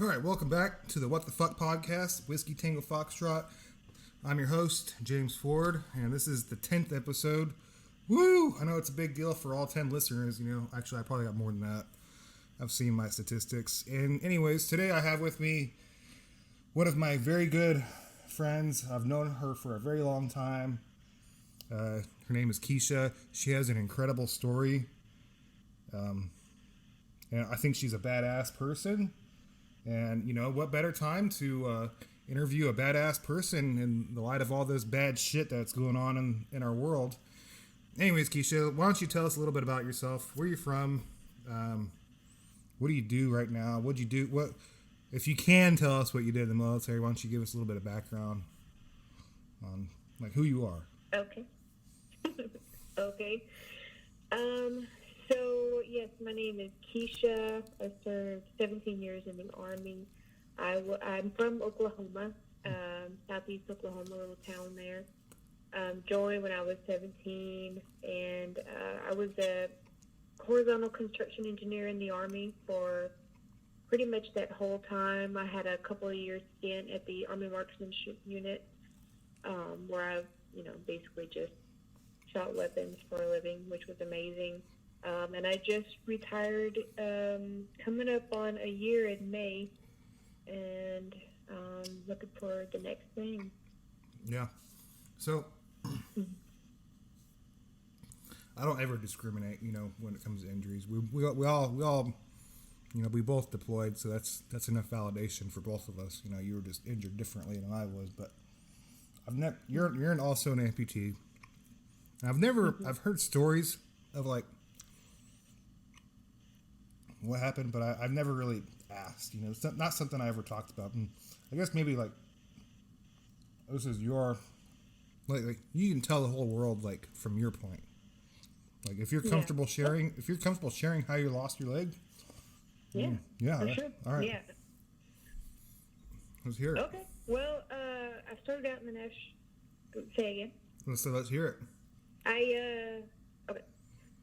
All right, welcome back to the What the Fuck podcast, Whiskey Tango Foxtrot. I'm your host, James Ford, and this is the 10th episode. Woo! I know it's a big deal for all 10 listeners, Actually, I probably got more than that. I've seen my statistics. And anyways, today I have with me one of my very good friends. I've known her for a very long time. Her name is Kisha. She has an incredible story. And I think she's a badass person. And, what better time to interview a badass person in the light of all this bad shit that's going on in our world. Anyways, Kisha, why don't you tell us a little bit about yourself? Where you're from? What do you do right now? What'd you do? What, if you can tell us what you did in the military, why don't you give us a little bit of background on, who you are? Okay. Okay. So, yes, my name is Kisha. I served 17 years in the Army. I'm from Oklahoma, southeast Oklahoma, a little town there. Joined when I was 17, and I was a horizontal construction engineer in the Army for pretty much that whole time. I had a couple of years stint at the Army Marksmanship Unit, where I, basically just shot weapons for a living, which was amazing. And I just retired, coming up on a year in May, and looking for the next thing. Yeah. So, I don't ever discriminate, when it comes to injuries. We all, we both deployed, so that's enough validation for both of us. You were just injured differently than I was, but you're also an amputee. I've heard stories of what happened, but I've never really asked. It's not something I ever talked about. And I guess maybe this is your you can tell the whole world from your point. If you're comfortable sharing, how you lost your leg. Yeah. For sure. All right. Yeah. Let's hear it. Okay. Well, I started out in the national. Say again. Let's hear it. Okay.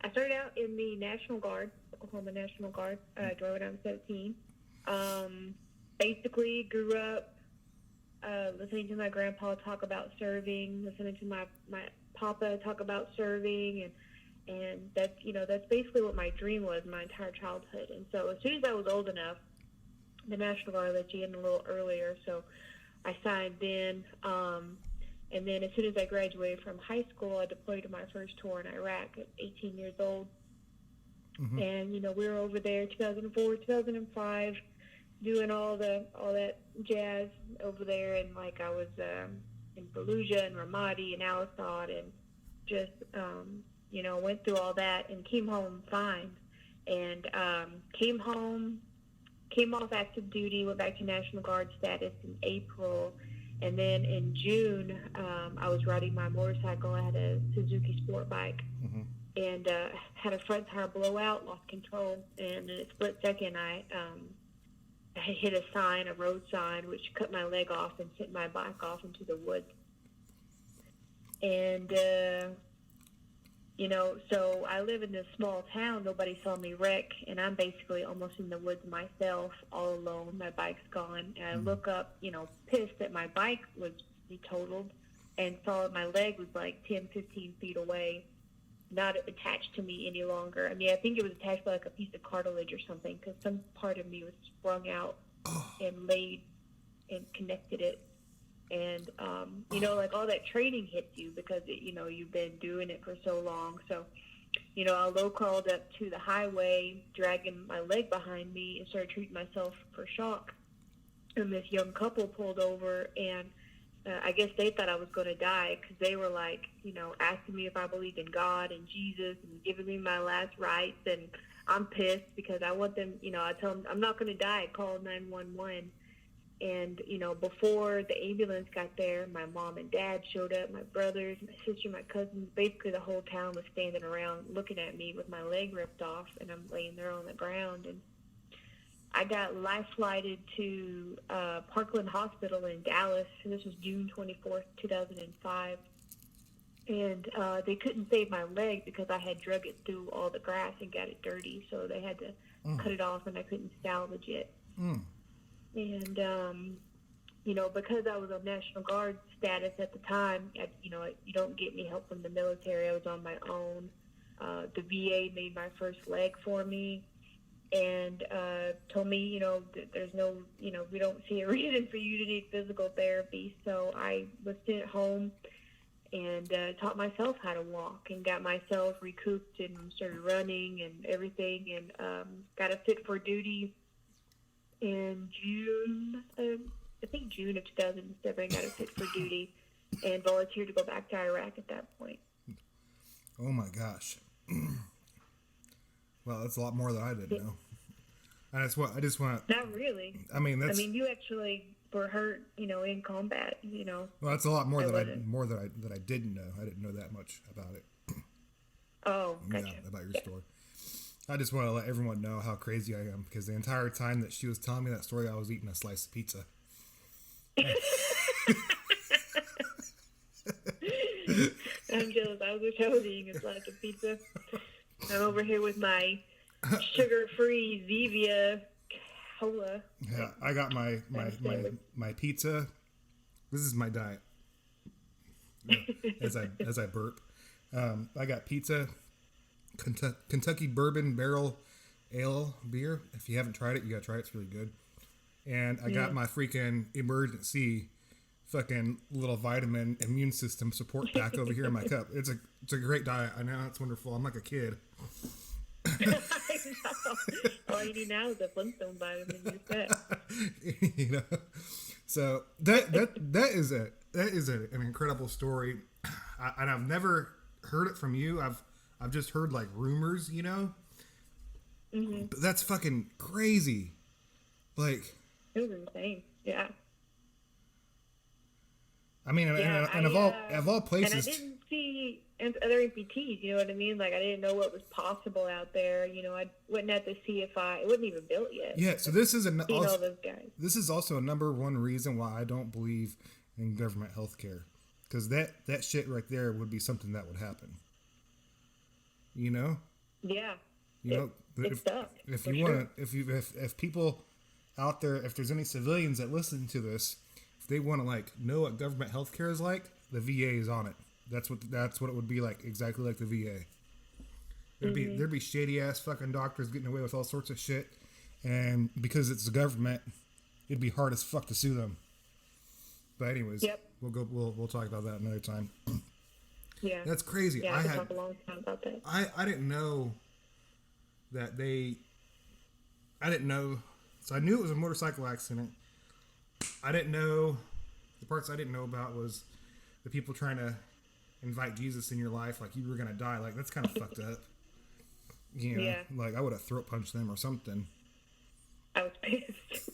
I started out in the National Guard, Oklahoma National Guard. I joined when I was 17. Basically, grew up listening to my grandpa talk about serving, listening to my papa talk about serving, and that's basically what my dream was my entire childhood. And so as soon as I was old enough, the National Guard let you in a little earlier, so I signed in. And then as soon as I graduated from high school, I deployed to my first tour in Iraq at 18 years old. Mm-hmm. And, we were over there 2004, 2005, doing all that jazz over there. And, I was in Fallujah and Ramadi and Al-Assad and just, went through all that and came home fine. And came off active duty, went back to National Guard status in April. And then in June, I was riding my motorcycle. I had a Suzuki sport bike, mm-hmm. and had a front tire blowout, lost control, and in a split second, I hit a road sign, which cut my leg off and sent my bike off into the woods. And, so I live in this small town. Nobody saw me wreck, and I'm basically almost in the woods myself, all alone. My bike's gone. And I look up, pissed that my bike was totaled, and saw that my leg was 10, 15 feet away, not attached to me any longer. I mean, I think it was attached by a piece of cartilage or something, because some part of me was sprung out and laid and connected it. And, all that training hits you because, you've been doing it for so long. So, I low crawled up to the highway, dragging my leg behind me, and started treating myself for shock. And this young couple pulled over, and I guess they thought I was going to die because they were asking me if I believed in God and Jesus and giving me my last rites. And I'm pissed because I want them, I tell them I'm not going to die. Call 911. And, before the ambulance got there, my mom and dad showed up, my brothers, my sister, my cousins. Basically, the whole town was standing around looking at me with my leg ripped off, and I'm laying there on the ground. And I got life-flighted to Parkland Hospital in Dallas. And this was June 24th, 2005. And they couldn't save my leg because I had drug it through all the grass and got it dirty. So they had to cut it off, and I couldn't salvage it. And, because I was on National Guard status at the time, you don't get any help from the military. I was on my own. The VA made my first leg for me and told me, that there's no, we don't see a reason for you to need physical therapy. So I was sent home and taught myself how to walk and got myself recouped and started running and everything, and got a fit for duty in June, I think June of 2007, I got a fit for duty and volunteered to go back to Iraq at that point. Oh my gosh. Well, that's a lot more than I didn't know. And that's what I just want. Not really. I mean, you actually were hurt, in combat. Well, that's a lot more that I didn't know. I didn't know that much about it. Oh, gotcha. Yeah, about your story. I just want to let everyone know how crazy I am, because the entire time that she was telling me that story, I was eating a slice of pizza. I'm jealous. I wish I was eating a slice of pizza. I'm over here with my sugar-free Zevia cola. Yeah, I got my pizza. This is my diet. As I burp, I got pizza, Kentucky Bourbon Barrel Ale beer. If you haven't tried it, you gotta try it. It's really good. And I got my freaking emergency fucking little vitamin immune system support pack over here in my cup. It's a great diet. I know, it's wonderful. I'm like a kid. I know. All you need now is a Flintstone vitamin. So that is an incredible story, and I've never heard it from you. I've just heard like rumors, Mm-hmm. But that's fucking crazy. Like, it was insane. Yeah. I mean, and of all places, and I didn't see other amputees. You know what I mean? Like, I didn't know what was possible out there. I wasn't at the CFI. It wasn't even built yet. Yeah. So this is all those guys. This is also a number one reason why I don't believe in government health care, because that shit right there would be something that would happen. Yeah. If people out there, if there's any civilians that listen to this, if they want to know what government health care is like, the VA is on it. That's what it would be like, exactly like the VA. There'd be shady ass fucking doctors getting away with all sorts of shit, and because it's the government, it'd be hard as fuck to sue them. But anyways, we'll talk about that another time. Yeah, that's crazy. Yeah, I could talk a long time about that. I didn't know that I didn't know. So I knew it was a motorcycle accident. I didn't know, the parts I didn't know about was the people trying to invite Jesus in your life, like you were gonna die. Like, that's kind of fucked up. Yeah. Like I would have throat punched them or something. I was pissed.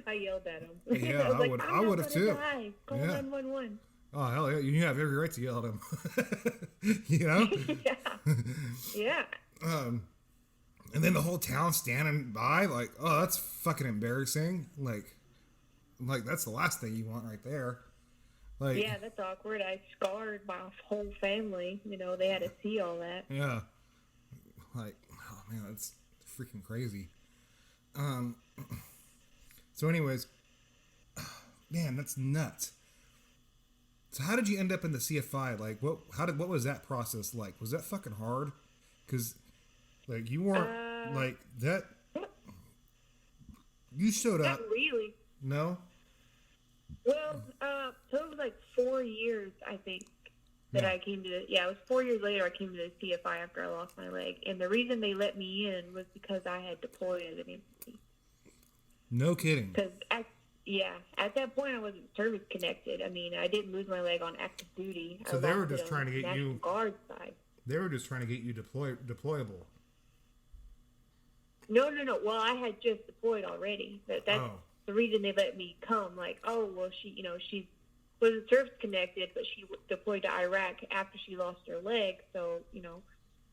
I yelled at him. Yeah, I would have too. Call 911. Oh hell yeah! You have every right to yell at him. Yeah. And then the whole town standing by, like, oh, that's fucking embarrassing. Like that's the last thing you want right there. Like, yeah, that's awkward. I scarred my whole family. They had to see all that. Yeah. Like, oh man, that's freaking crazy. So anyways, man, that's nuts. So how did you end up in the CFI? Like, what was that process like? Was that fucking hard? Because, like, you weren't like that. You showed up. Not really. No. Well, so it was like 4 years, I think, that I came to. It was 4 years later I came to the CFI after I lost my leg, and the reason they let me in was because I had deployed as an amputee. No kidding. Because at that point I wasn't service connected. I mean, I didn't lose my leg on active duty. So they were just trying to get you Guard side. They were just trying to get you deployable. No. Well, I had just deployed already. That's the reason they let me come. Like, oh, well, she wasn't service connected, but she deployed to Iraq after she lost her leg. So,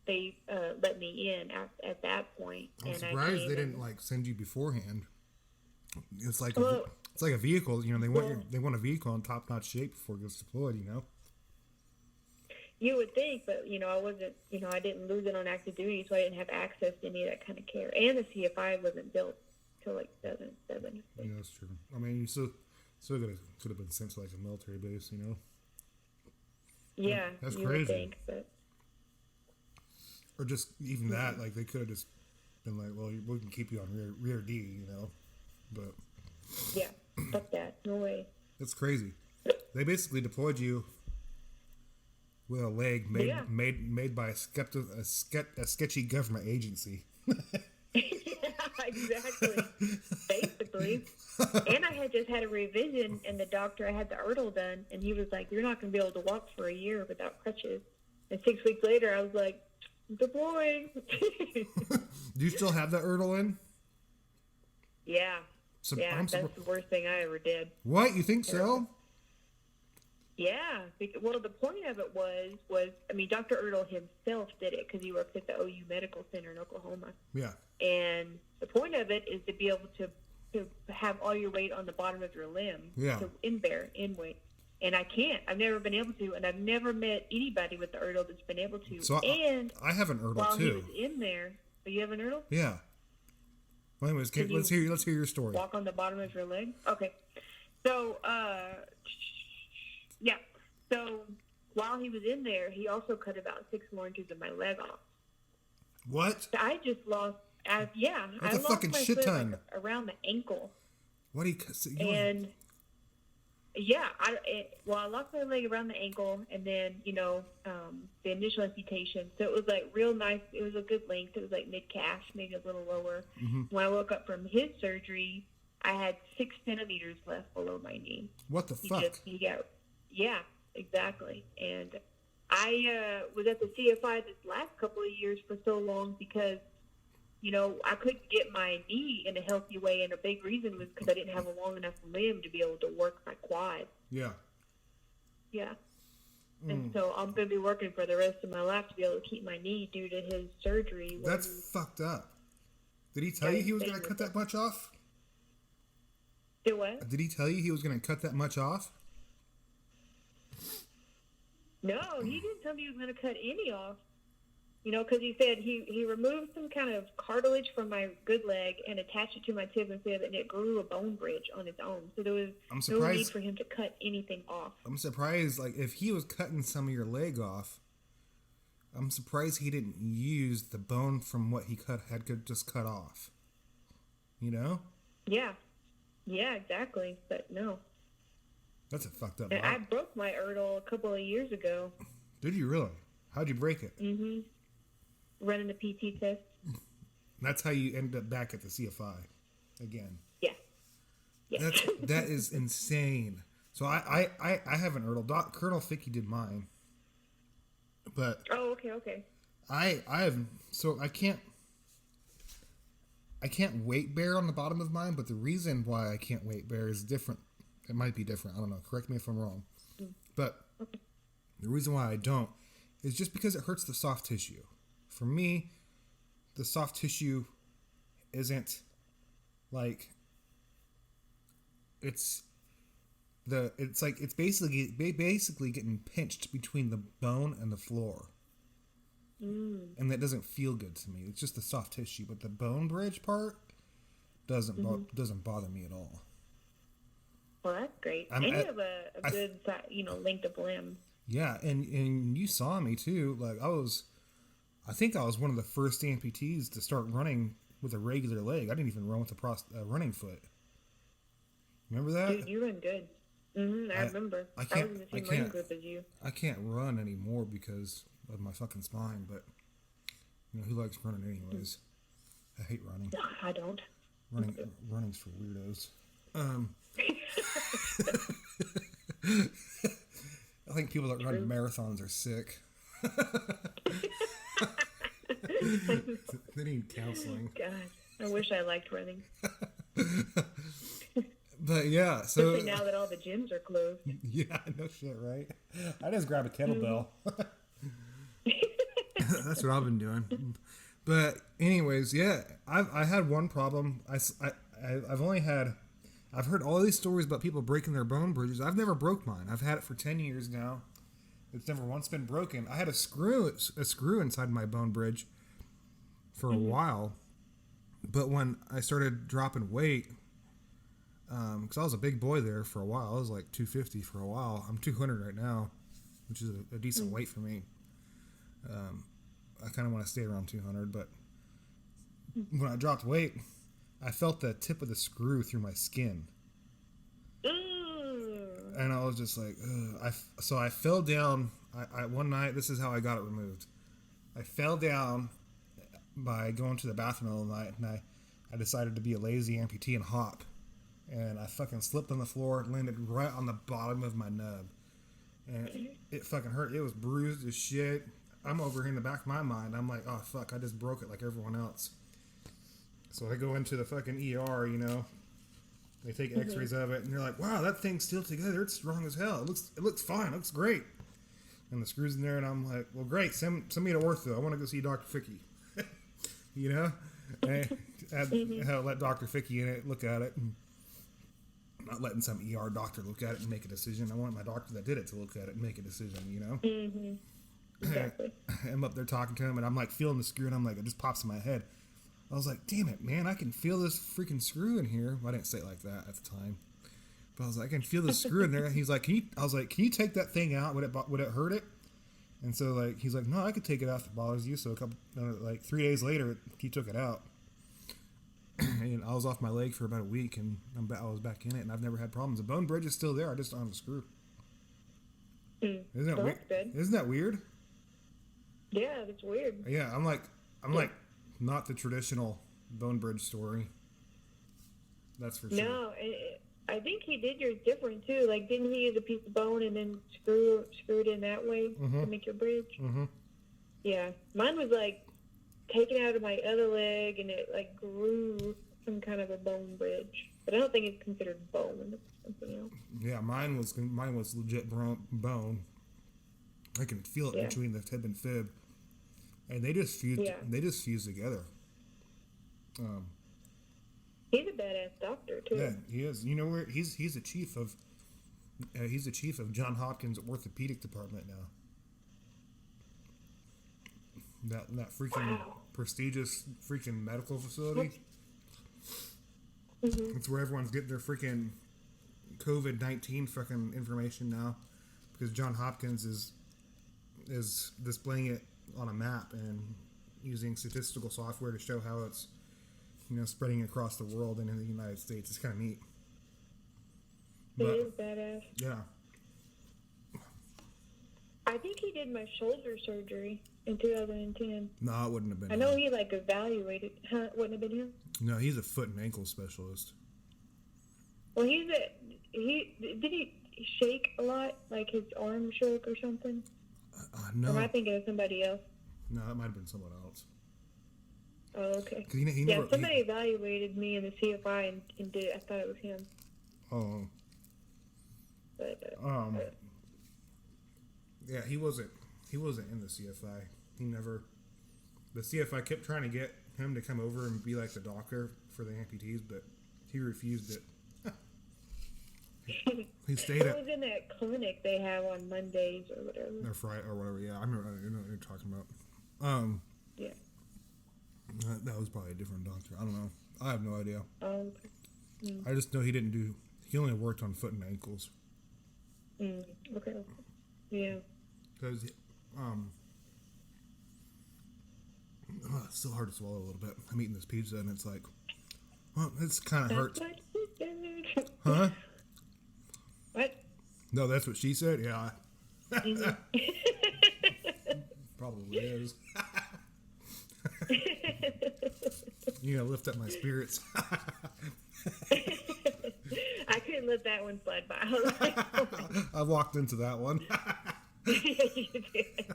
they let me in at that point. I'm surprised they didn't send you beforehand. It's like it's like a vehicle. They want a vehicle in top notch shape before it gets deployed. You would think, but I wasn't. I didn't lose it on active duty, so I didn't have access to any of that kind of care. And the CFI wasn't built till like 7. Yeah, that's true. I mean, you still could have been sent to like a military base, you know? Yeah, That's you crazy. would think, but Or just even that, like they could have just been like, well, we can keep you on rear D, you know? But yeah, fuck that. No way. that's crazy. They basically deployed you with a leg made by a sketchy government agency. Exactly. Basically. And I had just had a revision, and the doctor, I had the Erdl done, and he was like, you're not going to be able to walk for a year without crutches. And 6 weeks later, I was like, deploying. Do you still have that Erdl in? Yeah. That's the worst thing I ever did. What? You think so? Yeah. Well, the point of it was I mean, Dr. Erdl himself did it because he works at the OU Medical Center in Oklahoma. Yeah. And the point of it is to be able to have all your weight on the bottom of your limb. Yeah. To in weight. And I can't. I've never been able to, and I've never met anybody with the Erdl that's been able to. So and I have an Erdl while too. he was in there, but you have an Erdl? Yeah. Well, anyways, let's hear your story. Walk on the bottom of your leg? Okay. So, yeah. So while he was in there, he also cut about 6 more inches of my leg off. What? So I just lost. That's I a lost fucking my shit foot ton. like around the ankle. What do you? And yeah, I lost my leg around the ankle, and then the initial amputation. So it was like real nice. It was a good length. It was like mid calf, maybe a little lower. Mm-hmm. When I woke up from his surgery, I had 6 centimeters left below my knee. What the fuck? Yeah, exactly. And I was at the CFI this last couple of years for so long because, I couldn't get my knee in a healthy way, and a big reason was because I didn't have a long enough limb to be able to work my quad. Yeah. Yeah. And so I'm going to be working for the rest of my life to be able to keep my knee due to his surgery. That's fucked up. Did he tell you he was going to cut that much off? Do what? Did he tell you he was going to cut that much off? No, he didn't tell me he was going to cut any off. Because he said he removed some kind of cartilage from my good leg and attached it to my tib and said that it grew a bone bridge on its own. So there was no need for him to cut anything off. I'm surprised, like, if he was cutting some of your leg off, I'm surprised he didn't use the bone from what he had just cut off. Yeah. Yeah, exactly. But no. That's a fucked up. And I broke my Erdl a couple of years ago. Did you really? How'd you break it? Mm-hmm. Running the PT test. That's how you end up back at the CFI again. Yeah. Yeah. That is insane. So I have an Erdl. Colonel Ficky did mine. But okay. I can't weight bear on the bottom of mine, but the reason why I can't weight bear is different. It might be different. I don't know. Correct me if I'm wrong. But the reason why I don't is just because it hurts the soft tissue. For me, the soft tissue isn't like it's basically getting pinched between the bone and the floor. And that doesn't feel good to me. It's just the soft tissue, but the bone bridge part doesn't bother me at all. Well, that's great. And you have a good, length of limb. Yeah, and you saw me too. Like I think I was one of the first amputees to start running with a regular leg. I didn't even run with a running foot. Remember that? Dude, you run good. I remember. I was in the same running group as you. I can't run anymore because of my fucking spine, but who likes running anyways? I hate running. No, I don't. Running's for weirdos. I think people that run marathons are sick. They need counseling. God, I wish I liked running. But yeah, so especially now that all the gyms are closed. Yeah, no shit, right? I just grab a kettlebell. That's what I've been doing. But anyways, yeah, I had one problem. I've heard all these stories about people breaking their bone bridges. I've never broke mine. I've had it for 10 years now. It's never once been broken. I had a screw inside my bone bridge for a while, But when I started dropping weight, because I was a big boy there for a while. I was like 250 for a while. I'm 200 right now, which is a decent weight for me. I kind of want to stay around 200, but when I dropped weight, I felt the tip of the screw through my skin. And I was just like, ugh. So I fell down. I one night, this is how I got it removed. I fell down by going to the bathroom all night, and I decided to be a lazy amputee and hop. And I fucking slipped on the floor, landed right on the bottom of my nub. And it fucking hurt. It was bruised as shit. I'm over here in the back of my mind. I'm like, oh, fuck, I just broke it like everyone else. So I go into the fucking ER, you know. They take x-rays of it, and they're like, wow, that thing's still together. It's strong as hell. It looks fine. It looks great. And the screw's in there, and I'm like, well, great. Send me to ortho. I want to go see Dr. Ficky. You know? And I let Dr. Ficky in it, look at it, and not letting some ER doctor look at it and make a decision. I want my doctor that did it to look at it and make a decision, you know? Mm-hmm. Exactly. I'm up there talking to him, and I'm like feeling the screw, and I'm like, it just pops in my head. I was like, damn it, man, I can feel this freaking screw in here. Well, I didn't say it like that at the time. But I was like, I can feel the screw in there. And he's like, I was like, can you take that thing out? Would it hurt it? And so like, he's like, no, I could take it out if it bothers you. So like 3 days later, he took it out. And I was off my leg for about a week, and I was back in it, and I've never had problems. The bone bridge is still there. I just don't have a screw. Isn't that weird? Isn't that weird? Yeah, that's weird. Yeah, I'm like not the traditional bone bridge story. That's for sure. No, I think he did yours different too. Like, didn't he use a piece of bone and then screw it in that way to make your bridge? Mm-hmm. Yeah, mine was like taken out of my other leg, and it like grew some kind of a bone bridge. But I don't think it's considered bone. It's something else. Yeah, mine was legit bone. I can feel it between the tib and fib, and they just fused. Yeah. They just fused together. He's a badass doctor too. Yeah, he is. You know where he's the chief of John Hopkins Orthopedic Department now. That freaking prestigious freaking medical facility. Mm-hmm. It's where everyone's getting their freaking COVID-19 fucking information now, because John Hopkins is displaying it on a map and using statistical software to show how it's, you know, spreading across the world and in the United States. It's kind of neat. It is badass. Yeah. I think he did my shoulder surgery in 2010. No, it wouldn't have been I know he like evaluated. Huh? Wouldn't have been him? No, he's a foot and ankle specialist. Well, did he shake a lot? Like his arm shook or something? No. Or am I thinking of somebody else? No, that might have been someone else. Oh, okay. Somebody evaluated me in the CFI and did. I thought it was him. Oh. But, yeah, he wasn't in the CFI. He never. The CFI kept trying to get him to come over and be like the doctor for the amputees, but he refused it. He stayed It was in that clinic they have on Mondays or whatever. Or Friday or whatever. Yeah, I know what you're talking about. Yeah. That was probably a different doctor. I don't know. I have no idea. Okay. I just know he only worked on foot and ankles. Okay. Yeah. Because, it's still hard to swallow a little bit. I'm eating this pizza, and it's like, well, it's kind of hurts. Huh? What? No, that's what she said? Yeah. Probably is. You know, lift up my spirits. I couldn't let that one slide by. I walked into that one. Yeah, you did.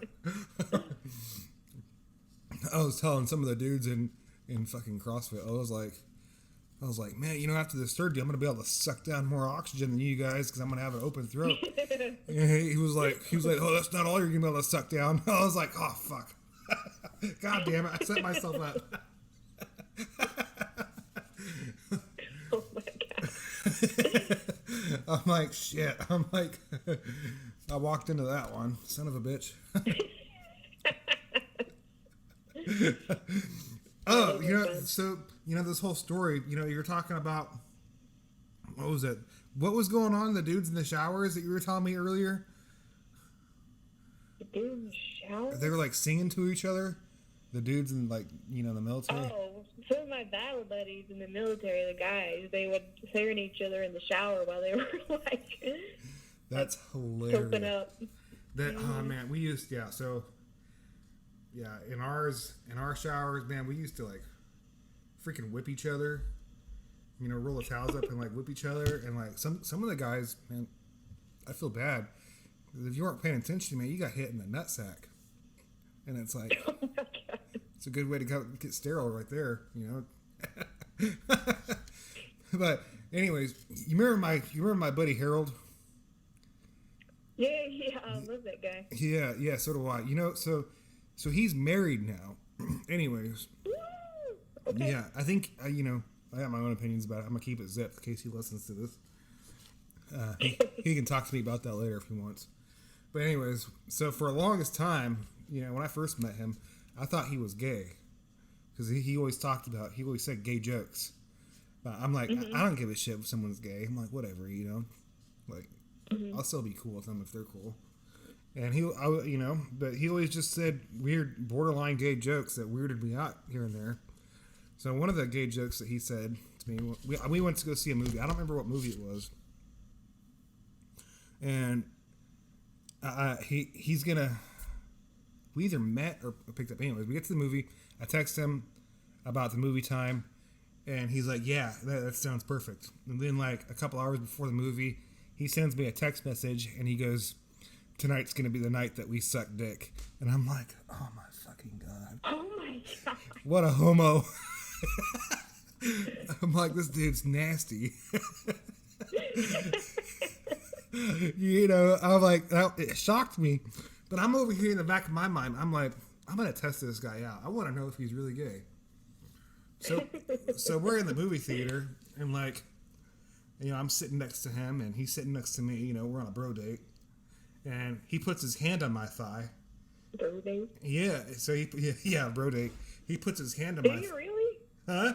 I was telling some of the dudes in fucking CrossFit, I was like, man, you know, after this surgery, I'm gonna be able to suck down more oxygen than you guys because I'm gonna have an open throat. And he was like, oh, that's not all you're gonna be able to suck down. I was like, oh fuck, god damn it, I set myself up. Oh my god. I'm like, shit. I walked into that one, son of a bitch. Oh, you know, so this whole story, you're talking about, what was it? What was going on? The dudes in the showers that you were telling me earlier? The dude in the shower? They were like singing to each other. The dudes in the military. Oh, some of my battle buddies in the military, the guys, they would serenade each other in the shower while they were like... That's hilarious. Soaping up. Oh man, we used, in our showers, man, we used to like freaking whip each other. Roll the towels up and like whip each other, and like some of the guys, man, I feel bad. If you weren't paying attention, man, you got hit in the nutsack, and it's like, Oh my God. it's a good way to get sterile right there, But anyways, you remember my buddy Harold? Yeah, I love that guy. Yeah, so do I. So he's married now. Anyways, Okay. yeah, I think I got my own opinions about it. I'm gonna keep it zipped in case he listens to this. He can talk to me about that later if he wants. But anyways, so for the longest time, when I first met him, I thought he was gay because he always said gay jokes. But I'm like, I don't give a shit if someone's gay. I'm like, whatever, like I'll still be cool with them if they're cool. And but he always just said weird, borderline gay jokes that weirded me out here and there. So one of the gay jokes that he said to me, we went to go see a movie. I don't remember what movie it was. And he's gonna. We either met or picked up. Anyways, we get to the movie. I text him about the movie time, and he's like, "Yeah, that sounds perfect." And then, like a couple hours before the movie, he sends me a text message, and he goes, "Tonight's gonna be the night that we suck dick." And I'm like, "Oh my fucking God! Oh my God. What a homo!" I'm like, this dude's nasty. I'm like, it shocked me. But I'm over here in the back of my mind, I'm like, I'm going to test this guy out. I want to know if he's really gay. So we're in the movie theater, and like, I'm sitting next to him, and he's sitting next to me. We're on a bro date. And he puts his hand on my thigh. Bro date? Yeah, so bro date. He puts his hand on my thigh. Did he really? Huh?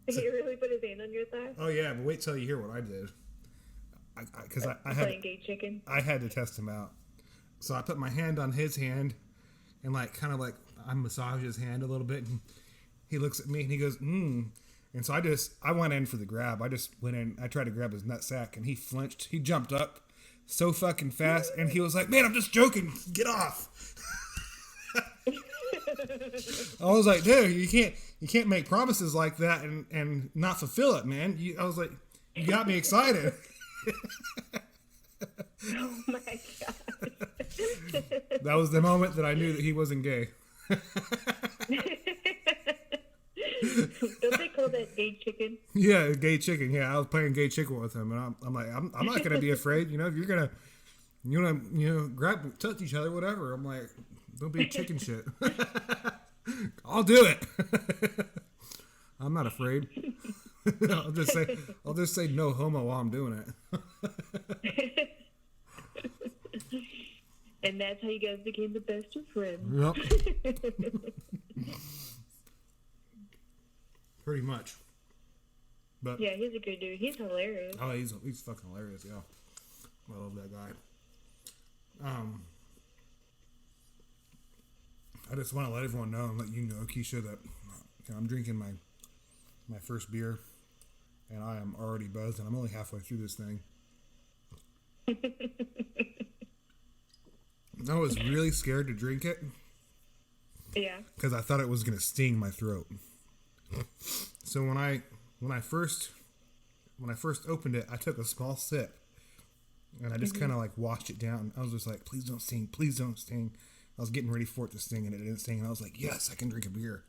Did he really put his hand on your thigh? Oh yeah, but wait till you hear what I did. Because I had playing gay chicken. I had to test him out. So I put my hand on his hand, and like kind of like I massage his hand a little bit, and he looks at me and he goes, And so I went in for the grab. I just went in. I tried to grab his nutsack, and he flinched. He jumped up so fucking fast, and he was like, "Man, I'm just joking. Get off." I was like, dude, you can't make promises like that and not fulfill it, man. I was like, you got me excited. Oh my God. That was the moment that I knew that he wasn't gay. Don't they call that gay chicken? Yeah, gay chicken. Yeah, I was playing gay chicken with him, and I'm like, I'm not gonna be afraid. If you're gonna, touch each other, whatever. I'm like, don't be chicken shit. I'll do it. I'm not afraid. I'll just say no homo while I'm doing it. And that's how you guys became the best of friends. Yep. Pretty much. But yeah, he's a good dude. He's hilarious. oh, he's fucking hilarious. Yeah, I love that guy. I just want to let everyone know and let you know, Kisha, that I'm drinking my first beer, and I am already buzzed, and I'm only halfway through this thing. I was really scared to drink it. Yeah. Because I thought it was going to sting my throat. So when I first opened it, I took a small sip, and I just kind of like washed it down. I was just like, please don't sting, please don't sting. I was getting ready for it to sting, and it didn't sting. And I was like, yes, I can drink a beer.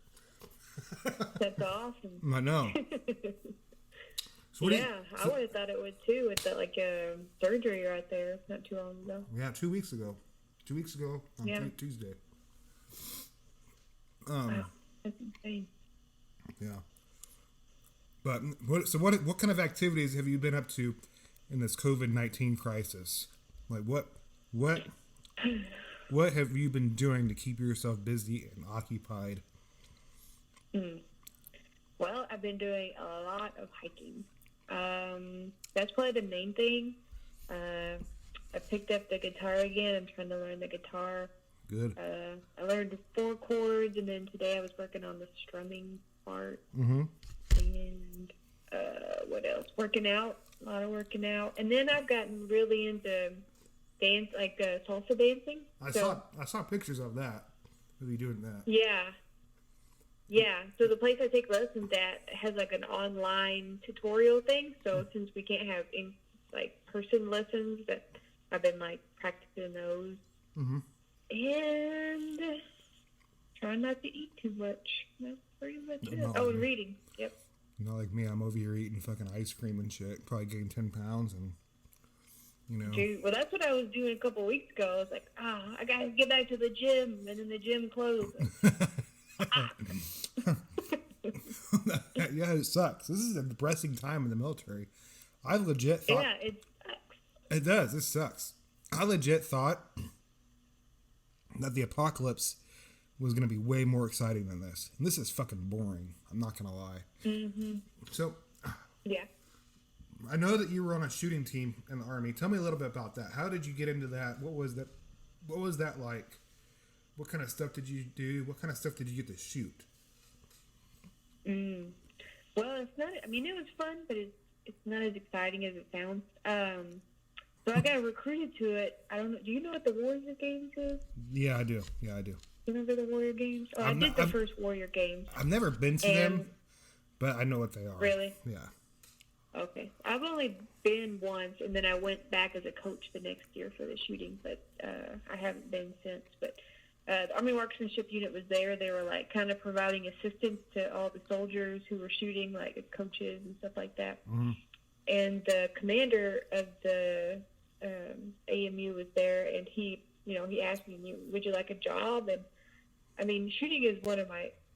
That's awesome. I know. So I would have thought it would too with that surgery right there not too long ago. Yeah, 2 weeks ago. 2 weeks ago on Tuesday. Wow, that's insane. Yeah. But what kind of activities have you been up to in this COVID-19 crisis? Like what have you been doing to keep yourself busy and occupied? Well, I've been doing a lot of hiking. That's probably the main thing. I picked up the guitar again. I'm trying to learn the guitar. Good. I learned the 4 chords, and then today I was working on the strumming part. Mm-hmm. And what else? Working out. A lot of working out. And then I've gotten really into dance, like salsa dancing. I saw pictures of that. Of you doing that. Yeah. Yeah. So the place I take lessons at has like an online tutorial thing. So since we can't have person lessons, that I've been like practicing those. Mm-hmm. And trying not to eat too much. That's pretty much it. Not Oh, like and me. reading. Yep. Not like me. I'm over here eating fucking ice cream and shit. Probably gained 10 pounds and, you know. Dude, well, that's what I was doing a couple of weeks ago. I was like, I gotta get back to the gym, and then the gym closed. Yeah, it sucks. This is a depressing time in the military. I legit thought... Yeah, it sucks. It does. It sucks. I legit thought that the apocalypse was going to be way more exciting than this. And this is fucking boring. I'm not going to lie. Mm-hmm. So, Yeah. I know that you were on a shooting team in the Army. Tell me a little bit about that. How did you get into that? What was that? What was that like? What kind of stuff did you do? What kind of stuff did you get to shoot? Well, it's not. I mean, it was fun, but it's not as exciting as it sounds. So I got recruited to it. I don't know. Do you know what the Warrior Games is? Yeah, I do. Yeah, I do. You remember the Warrior Games? Oh, I did the first Warrior Games. I've never been to them, but I know what they are. Really? Yeah. Okay. I've only been once, and then I went back as a coach the next year for the shooting, but I haven't been since. But the Army Marksmanship Unit was there. They were like kind of providing assistance to all the soldiers who were shooting, like as coaches and stuff like that. Mm-hmm. And the commander of the AMU was there, and he asked me, would you like a job? And I mean, shooting is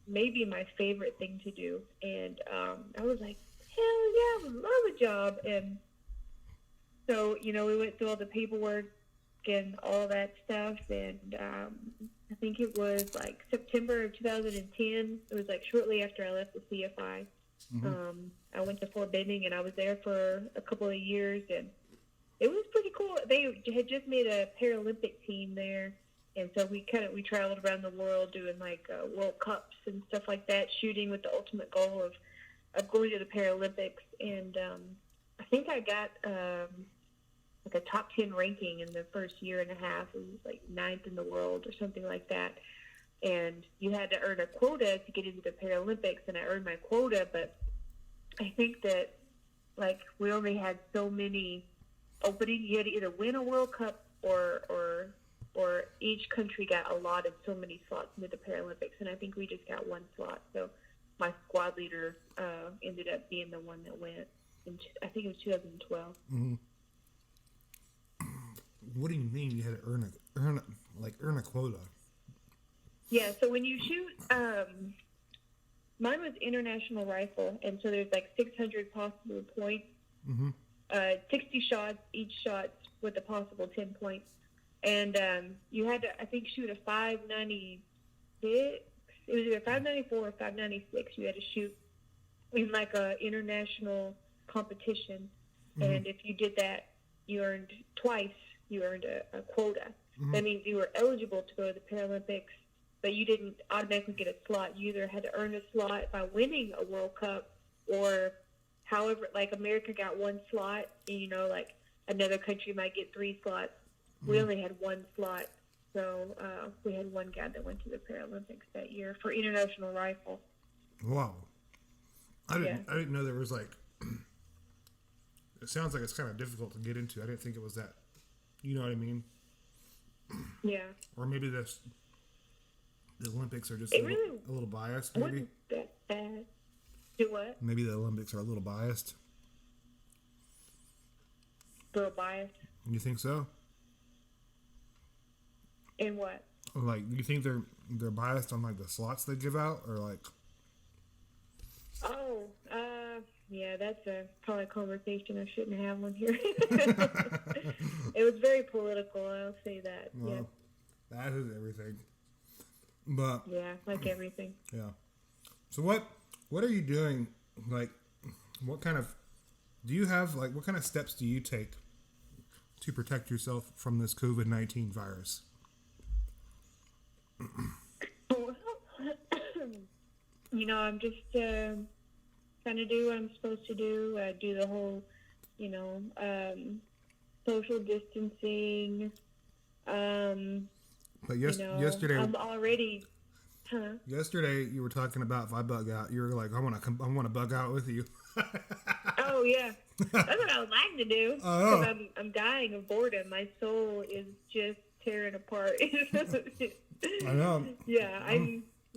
maybe my favorite thing to do. And I was like, hell yeah, I would love a job. And so, we went through all the paperwork and all that stuff. And I think it was like September of 2010. It was like shortly after I left the CFI. Mm-hmm. I went to Fort Benning, and I was there for a couple of years, and it was pretty cool. They had just made a Paralympic team there, and so we traveled around the world doing like World Cups and stuff like that, shooting with the ultimate goal of going to the Paralympics. And I think I got like a top 10 ranking in the first year and a half. It was like 9th in the world or something like that. And you had to earn a quota to get into the Paralympics, and I earned my quota, but I think that like we only had so many openings. You had to either win a World Cup or each country got allotted so many slots into the Paralympics, and I think we just got one slot. So my squad leader ended up being the one that went. I think it was 2012. Mm-hmm. What do you mean you had to earn a quota? Yeah, so when you shoot, mine was international rifle, and so there's like 600 possible points, 60 shots, each shot with a possible 10 points. And you had to, I think, shoot a 596. It was either 594 or 596. You had to shoot in like a international competition, and if you did that, you earned twice. You earned a quota. That means you were eligible to go to the Paralympics, but you didn't automatically get a slot. You either had to earn a slot by winning a World Cup, or however, like America got one slot, and like another country might get 3 slots. We only had one slot, so we had one guy that went to the Paralympics that year for international rifle. Wow, I didn't know there was like. It sounds like it's kind of difficult to get into. I didn't think it was that. You know what I mean? Yeah. Or maybe the Olympics are just a little biased, maybe? Wasn't that bad. Do what? Maybe the Olympics are a little biased. A little biased? You think so? In what? Like, do you think they're biased on, like, the slots they give out? Or, like... Oh, yeah, that's probably a conversation I shouldn't have on here. It was very political, I'll say that. Well, yeah. That is everything. But... Yeah, like everything. Yeah. So what what are you doing? Like, what kind of what kind of steps do you take to protect yourself from this COVID-19 virus? Well, I'm just trying to do what I'm supposed to do. Do the whole, social distancing. But yesterday, I'm already. Huh? Yesterday, you were talking about if I bug out. You were like, I want to bug out with you. Oh yeah, that's what I would like to do. Oh. Because I'm dying of boredom. My soul is just tearing apart. I know. Yeah,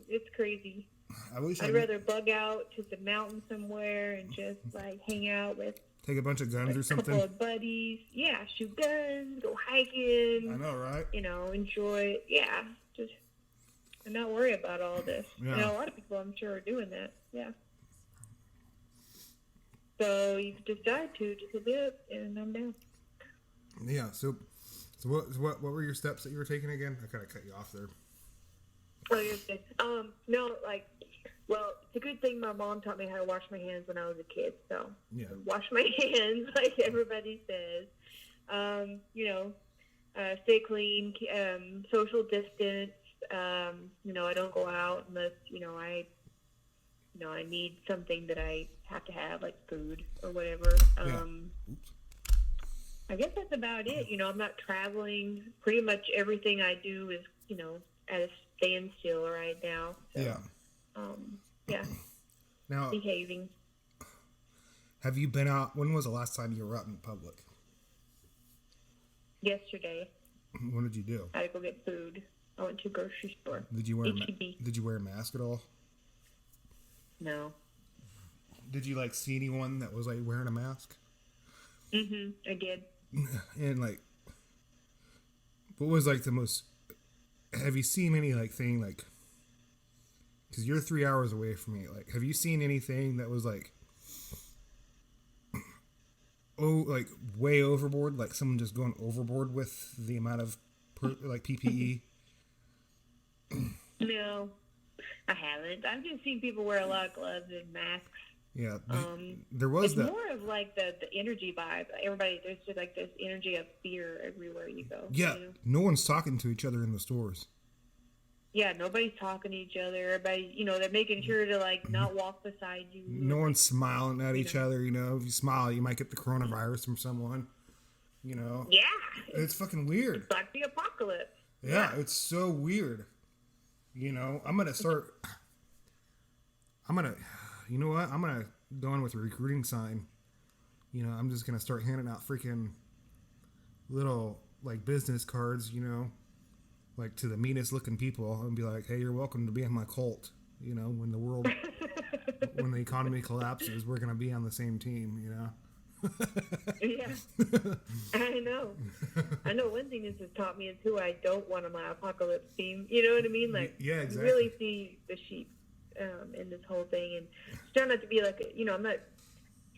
it's crazy. I'd rather bug out to the mountain somewhere and just like hang out with. Take a bunch of guns or something. A couple of buddies. Yeah, shoot guns, go hiking. I know, right? Enjoy. Yeah, just and not worry about all this. Yeah. A lot of people, I'm sure, are doing that. Yeah. So you decide to just a bit, and I'm down. Yeah. So what were your steps that you were taking again? I kind of cut you off there. Oh, you're good. No, well, it's a good thing my mom taught me how to wash my hands when I was a kid. So yeah, wash my hands like everybody says. Stay clean, social distance. I don't go out unless I need something that I have to have, like food or whatever. I guess that's about it. I'm not traveling. Pretty much everything I do is, at a standstill right now. So, yeah. Now, behaving. Have you been out? When was the last time you were out in public? Yesterday. What did you do? I had to go get food. I went to a grocery store. Did you wear a mask at all? No. Did you see anyone that was wearing a mask? Mm-hmm. I did. And what was the most? Have you seen any thing because you're 3 hours away from me. Have you seen anything that was way overboard? Someone just going overboard with the amount of PPE? No, I haven't. I've just seen people wear a lot of gloves and masks. Yeah, there was it's more of the energy vibe. Everybody, there's just this energy of fear everywhere you go. Yeah, no one's talking to each other in the stores. Yeah, nobody's talking to each other. Everybody, they're making sure to not walk beside you. No one's smiling at each other. If you smile, you might get the coronavirus from someone. Yeah, it's fucking weird. It's like the apocalypse. Yeah, it's so weird. I'm gonna go in with a recruiting sign. I'm just gonna start handing out freaking little business cards, to the meanest looking people, and be like, hey, you're welcome to be in my cult. When the world, when the economy collapses, we're gonna be on the same team. Yeah, I know. One thing this has taught me is who I don't want on my apocalypse team. You know what I mean? Yeah, exactly. You really see the sheep in this whole thing, and try not to be I'm not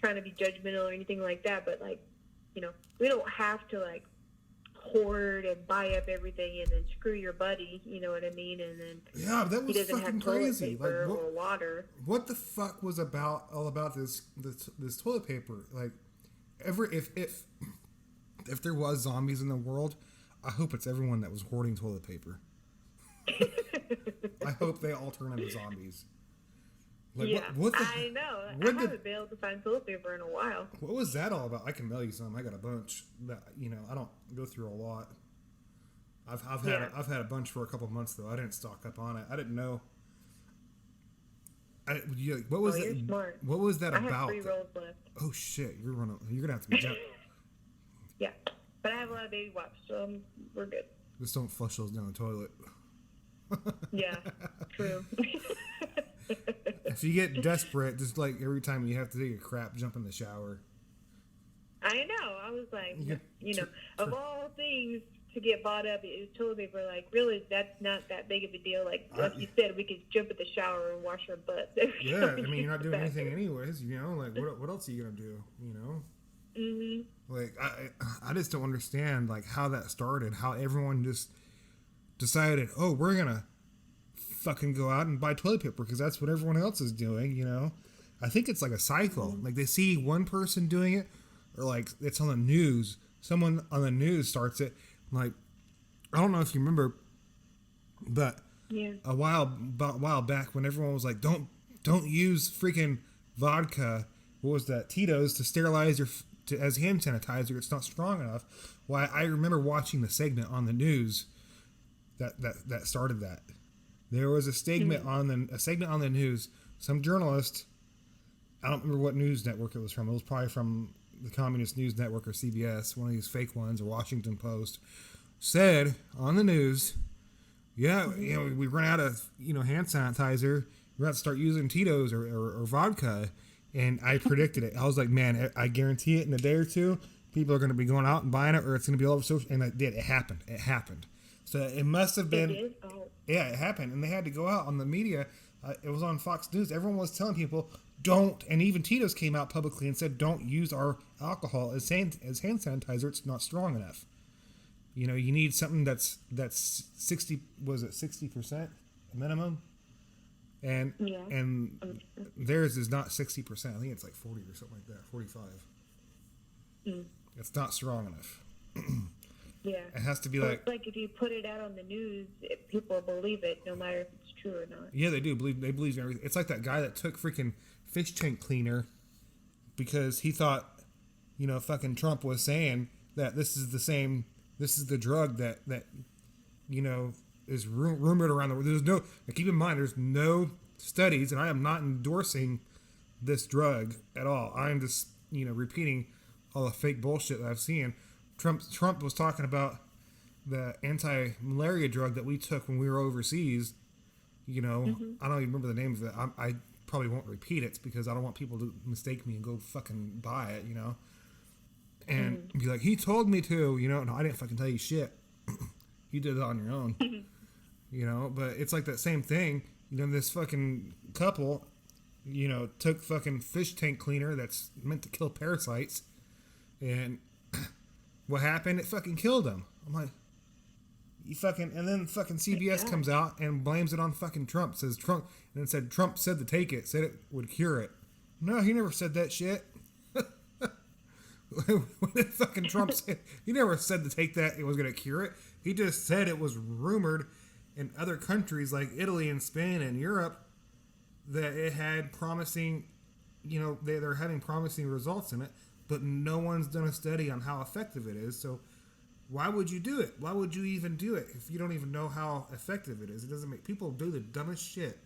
trying to be judgmental or anything like that, but we don't have to hoard and buy up everything and then screw your buddy. You know what I mean? And then that was fucking crazy. Or water. What the fuck was all about this toilet paper? If there was zombies in the world, I hope it's everyone that was hoarding toilet paper. I hope they all turn into zombies. I know. I haven't been able to find toilet paper in a while. What was that all about? I can mail you some. I got a bunch. That I don't go through a lot. I've had a bunch for a couple months though. I didn't stock up on it. I didn't know. What was it? Smart. What was that about? I have 3 rolls left. Oh shit! You're gonna have to be gentle. Yeah, but I have a lot of baby wipes, so we're good. Just don't flush those down the toilet. Yeah, true. If you get desperate, just every time you have to take a crap, jump in the shower. I know. I was of all things to get bought up, it was toilet paper. Really, that's not that big of a deal. Like you said, we could jump in the shower and wash our butts. Yeah, I mean, you're not doing anything anyways. What else are you gonna do? I just don't understand how that started. How everyone just decided, oh, we're gonna fucking go out and buy toilet paper because that's what everyone else is doing, you know? I think it's like a cycle. Mm-hmm. Like they see one person doing it, or like it's on the news. Someone on the news starts it. Like, I don't know if you remember, but Yeah. a while back when everyone was like, don't use freaking vodka. What was that? Tito's to sterilize as hand sanitizer. It's not strong enough. Well, I remember watching the segment on the news that started that. There was a segment on the news. Some journalist, I don't remember what news network it was from. It was probably from the Communist News Network or CBS, one of these fake ones, or Washington Post, said on the news, yeah, you know, we run out of, you know, hand sanitizer. We're going to start using Tito's or vodka. And I predicted it. I was like, man, I guarantee it in a day or two, people are going to be going out and buying it, or it's going to be all over social. And it did. It happened. So it must have been. It did? Oh. Yeah, it happened. And they had to go out on the media. It was on Fox News. Everyone was telling people, don't. And even Tito's came out publicly and said, don't use our alcohol as hand sanitizer. It's not strong enough. You know, you need something that's 60% minimum? And Yeah. and theirs is not 60%. I think it's like 40 or something like that, 45. It's not strong enough. Yeah. It has to be So like... it's like if you put it out on the news, people believe it, no matter if it's true or not. Yeah, they do. They believe in everything. It's like that guy that took freaking fish tank cleaner because he thought, you know, fucking Trump was saying that this is the drug that you know, is rumored around the world. There's no... Keep in mind, there's no studies, and I am not endorsing this drug at all. I'm just, you know, repeating all the fake bullshit that I've seen. Trump was talking about the anti-malaria drug that we took when we were overseas. You know, I don't even remember the name of it. I probably won't repeat it because I don't want people to mistake me and go fucking buy it, you know. And be like, he told me to, you know. No, I didn't fucking tell you shit. You did it on your own. You know, but it's like that same thing. You know, this fucking couple, you know, took fucking fish tank cleaner that's meant to kill parasites. And what happened? It fucking killed them. I'm like, you fucking... And then fucking CBS comes out and blames it on fucking Trump. Says Trump... And then said Trump said to take it. Said it would cure it. No, he never said that shit. When fucking Trump said... He never said to take that it was going to cure it. He just said it was rumored in other countries like Italy and Spain and Europe that it had promising... You know, they're having promising results in it. But no one's done a study on how effective it is. So why would you do it? Why would you even do it if you don't even know how effective it is? It doesn't make... People do the dumbest shit.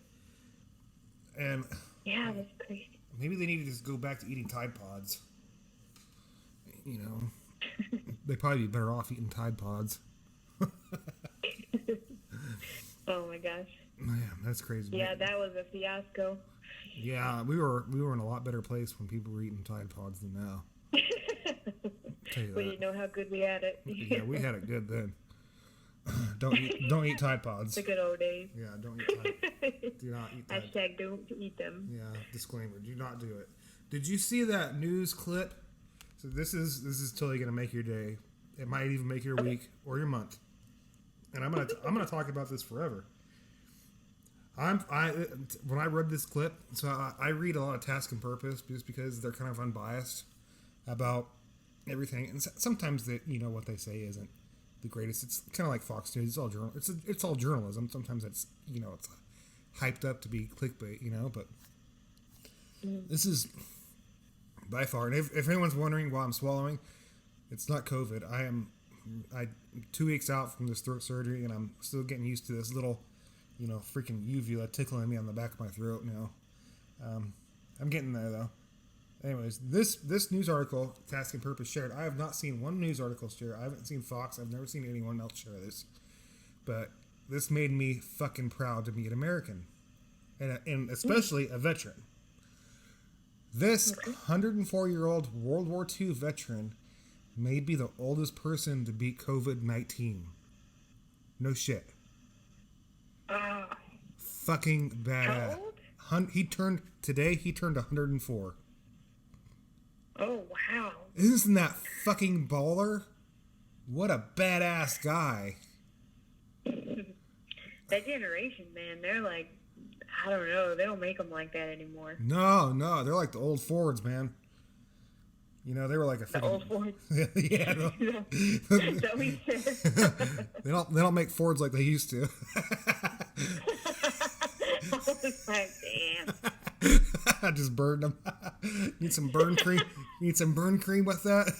And... Yeah, that's crazy. Maybe they need to just go back to eating Tide Pods. You know. They'd probably be better off eating Tide Pods. Oh my gosh. Man, that's crazy. Yeah, that was a fiasco. Yeah, we were in a lot better place when people were eating Tide Pods than now. Tell you We that. didn't know how good we had it. Yeah, we had it good then. Don't eat Tide Pods. The good old days. Yeah, don't eat Tide. Do not eat Tide. Hashtag don't eat them. Yeah, disclaimer. Do not do it. Did you see that news clip? So this is totally gonna make your day. It might even make your week or your month. And I'm gonna talk about this forever. When I read this clip, so I read a lot of Task and Purpose just because they're kind of unbiased about everything, and sometimes you know what they say isn't the greatest. It's kind of like Fox News. It's all journalism. Sometimes it's, you know, it's hyped up to be clickbait, you know. But this is by far, and if anyone's wondering why I'm swallowing, it's not COVID. I'm 2 weeks out from this throat surgery, and I'm still getting used to this little, you know, freaking uvula tickling me on the back of my throat now. I'm getting there though. Anyways, this news article, Task and Purpose shared. I have not seen one news article share. I haven't seen Fox. I've never seen anyone else share this. But this made me fucking proud to be an American, and especially a veteran. This 104-year-old World War II veteran may be the oldest person to beat COVID-19. No shit. Fucking badass. How old? He turned 104. Oh, wow. Isn't that fucking baller? What a badass guy. That generation, man, they're like, I don't know, they don't make them like that anymore. No, they're like the old Fords, man. You know, they were like a The old Fords. yeah. No. Is that what you said? They don't make Fords like they used to. I was like, damn. I just burned them. Need some burn cream. Need some burn cream with that.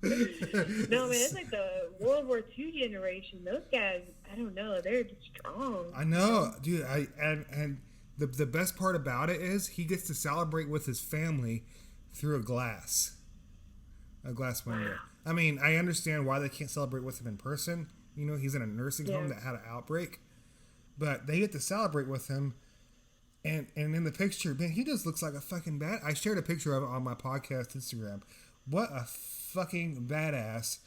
No, man, it's like the World War II generation. Those guys, I don't know, they're just strong. I know, dude. And the best part about it is he gets to celebrate with his family through a glass window. Wow. I mean, I understand why they can't celebrate with him in person. You know, he's in a nursing home that had an outbreak, but they get to celebrate with him. And in the picture, man, he just looks like a fucking bad. I shared a picture of it on my podcast Instagram. What a fucking badass.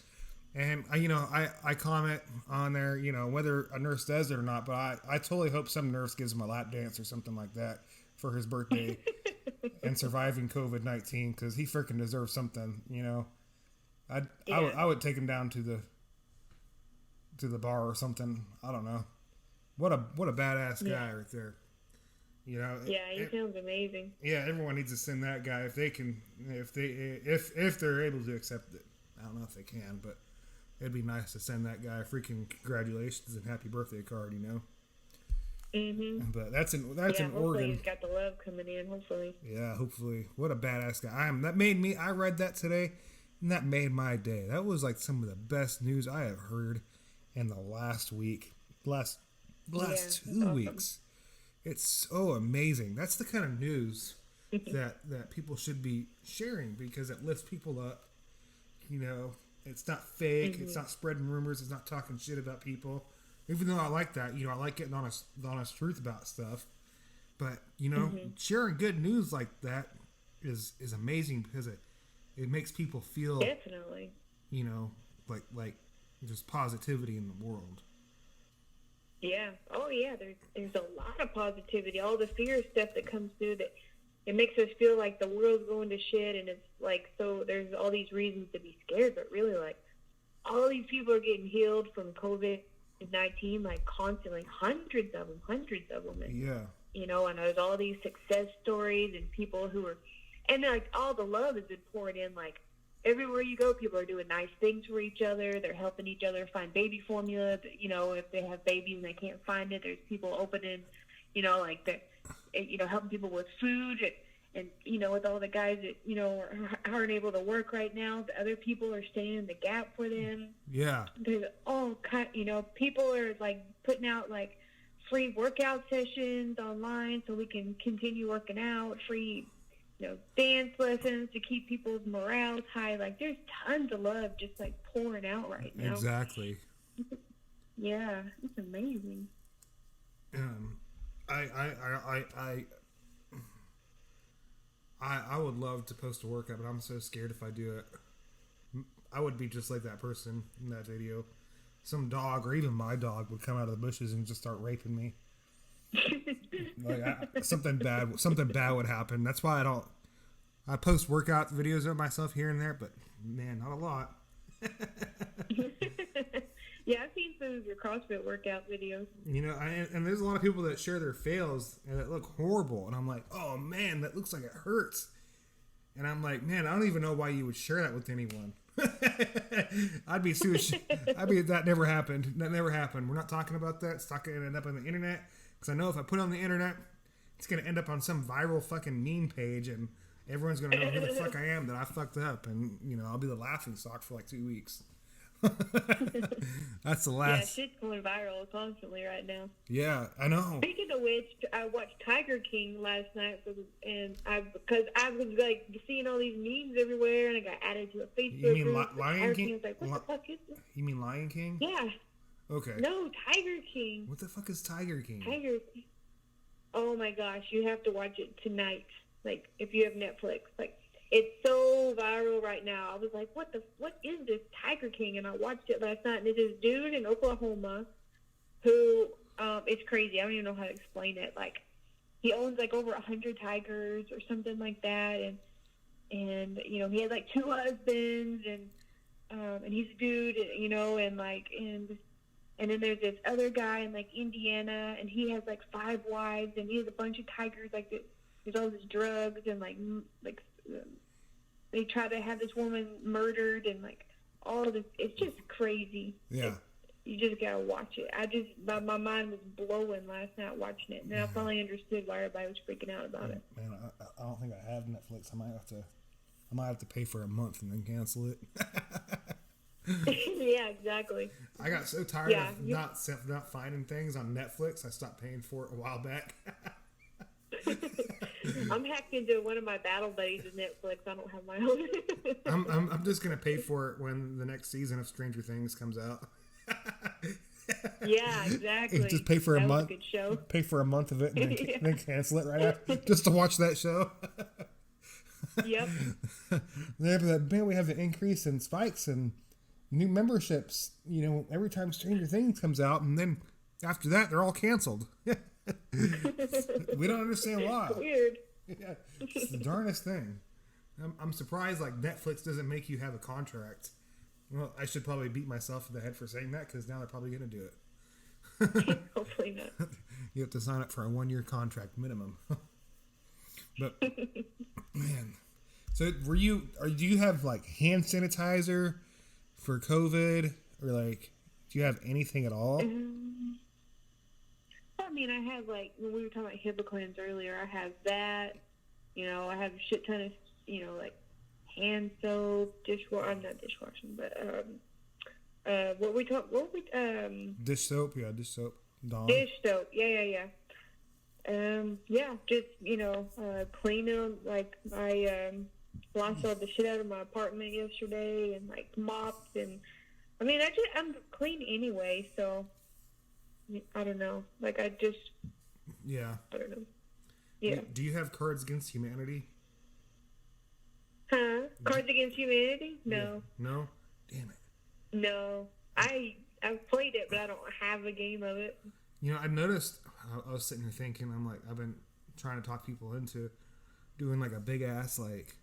And I comment on there, you know, whether a nurse does it or not, but I totally hope some nurse gives him a lap dance or something like that for his birthday and surviving COVID-19, because he freaking deserves something, you know. I would take him down to the bar or something. I don't know. What a badass guy right there. You know. Yeah, he sounds amazing. Yeah, everyone needs to send that guy if they can, if they're able to accept it. I don't know if they can, but it'd be nice to send that guy a freaking congratulations and happy birthday card, you know. Mhm. But that's in hopefully Oregon. He's got the love coming in. Hopefully. Yeah, hopefully. What a badass guy. That made me. I read that today, and that made my day. That was like some of the best news I have heard in the last week. Last 2 weeks. It's so amazing. That's the kind of news that people should be sharing, because it lifts people up. You know, it's not fake. Mm-hmm. It's not spreading rumors. It's not talking shit about people. Even though I like that, you know, I like getting honest truth about stuff. But, you know, sharing good news like that is amazing, because it makes people feel, definitely, you know, like there's positivity in the world. Yeah. Oh, yeah. There's a lot of positivity. All the fear stuff that comes through, that it makes us feel like the world's going to shit, and it's like, so there's all these reasons to be scared, but really, like, all these people are getting healed from COVID-19, like, constantly, hundreds of them. And, yeah. You know, and there's all these success stories and people who are, and like all the love has been poured in, like, everywhere you go, people are doing nice things for each other. They're helping each other find baby formula. You know, if they have babies and they can't find it, there's people opening, you know, like helping people with food, and you know, with all the guys that, you know, aren't able to work right now, the other people are standing in the gap for them. Yeah. There's all kind, you know, people are like putting out like free workout sessions online so we can continue working out, free, you know, dance lessons to keep people's morale high. Like, there's tons of love just like pouring out right now. Exactly. Yeah, it's amazing. I would love to post a workout, but I'm so scared if I do it. I would be just like that person in that video. Some dog, or even my dog, would come out of the bushes and just start raping me. Like something bad would happen. That's why I post workout videos of myself here and there, but man, not a lot. Yeah, I've seen some of your CrossFit workout videos. You know, and there's a lot of people that share their fails and that look horrible, and I'm like, oh man, that looks like it hurts. And I'm like, man, I don't even know why you would share that with anyone. I'd be that never happened. That never happened. We're not talking about that. It's not going to end up on the internet. Because I know if I put it on the internet, it's going to end up on some viral fucking meme page, and everyone's going to know who the fuck I am, that I fucked up. And, you know, I'll be the laughing stock for like 2 weeks. That's the last. Yeah, shit's going viral constantly right now. Yeah, I know. Speaking of which, I watched Tiger King last night, because I was like seeing all these memes everywhere, and I got added to a Facebook group. You mean Lion King? I was like, what the fuck is this? You mean Lion King? Yeah. Okay. No, Tiger King. What the fuck is Tiger King? Tiger King. Oh my gosh, you have to watch it tonight. Like, if you have Netflix, like, it's so viral right now. I was like, what is this Tiger King? And I watched it last night, and it's this dude in Oklahoma who, it's crazy. I don't even know how to explain it. Like, he owns like over 100 tigers or something like that, and you know, he had like 2 husbands, and he's a dude, you know, and And then there's this other guy in, like, Indiana, and he has, like, 5 wives, and he has a bunch of tigers. Like, there's all this drugs, and, like, they try to have this woman murdered, and, like, all of this. It's just crazy. Yeah. You just gotta watch it. My mind was blowing last night watching it, and then I finally understood why everybody was freaking out about it. Man, I don't think I have Netflix. I might have to pay for a month and then cancel it. Yeah, exactly. I got so tired of not finding things on Netflix. I stopped paying for it a while back. I'm hacked into one of my battle buddies' Netflix. I don't have my own. I'm just gonna pay for it when the next season of Stranger Things comes out. Yeah, exactly. Just pay for a month. Good show. Pay for a month of it and then cancel it right after, just to watch that show. Yep. Man, we have an increase in spikes and new memberships. You know, every time Stranger Things comes out, and then after that, they're all canceled. We don't understand why. Weird. Yeah, it's the darnest thing. I'm surprised, like, Netflix doesn't make you have a contract. Well, I should probably beat myself in the head for saying that, because now they're probably going to do it. Hopefully not. You have to sign up for a 1-year contract minimum. But, man. So, do you have, like, hand sanitizer for COVID? Or, like, do you have anything at all? I mean, I have, like, when we were talking about HIPAA claims earlier, I have that. You know, I have a shit ton of, you know, like, hand soap, I'm not dishwashing, but, Dish soap, yeah, dish soap. Dawn. Dish soap, yeah. Yeah, just, you know, cleaning, like, I, Lysol the shit out of my apartment yesterday, and, like, mopped, and, I mean, I'm clean anyway, so, I don't know, like, yeah. I don't know. Yeah. Do you have Cards Against Humanity? Huh? Cards Against Humanity? No. Yeah. No? Damn it. No. I've played it, but I don't have a game of it. You know, I noticed, I was sitting here thinking, I'm like, I've been trying to talk people into doing, like, a big ass, like,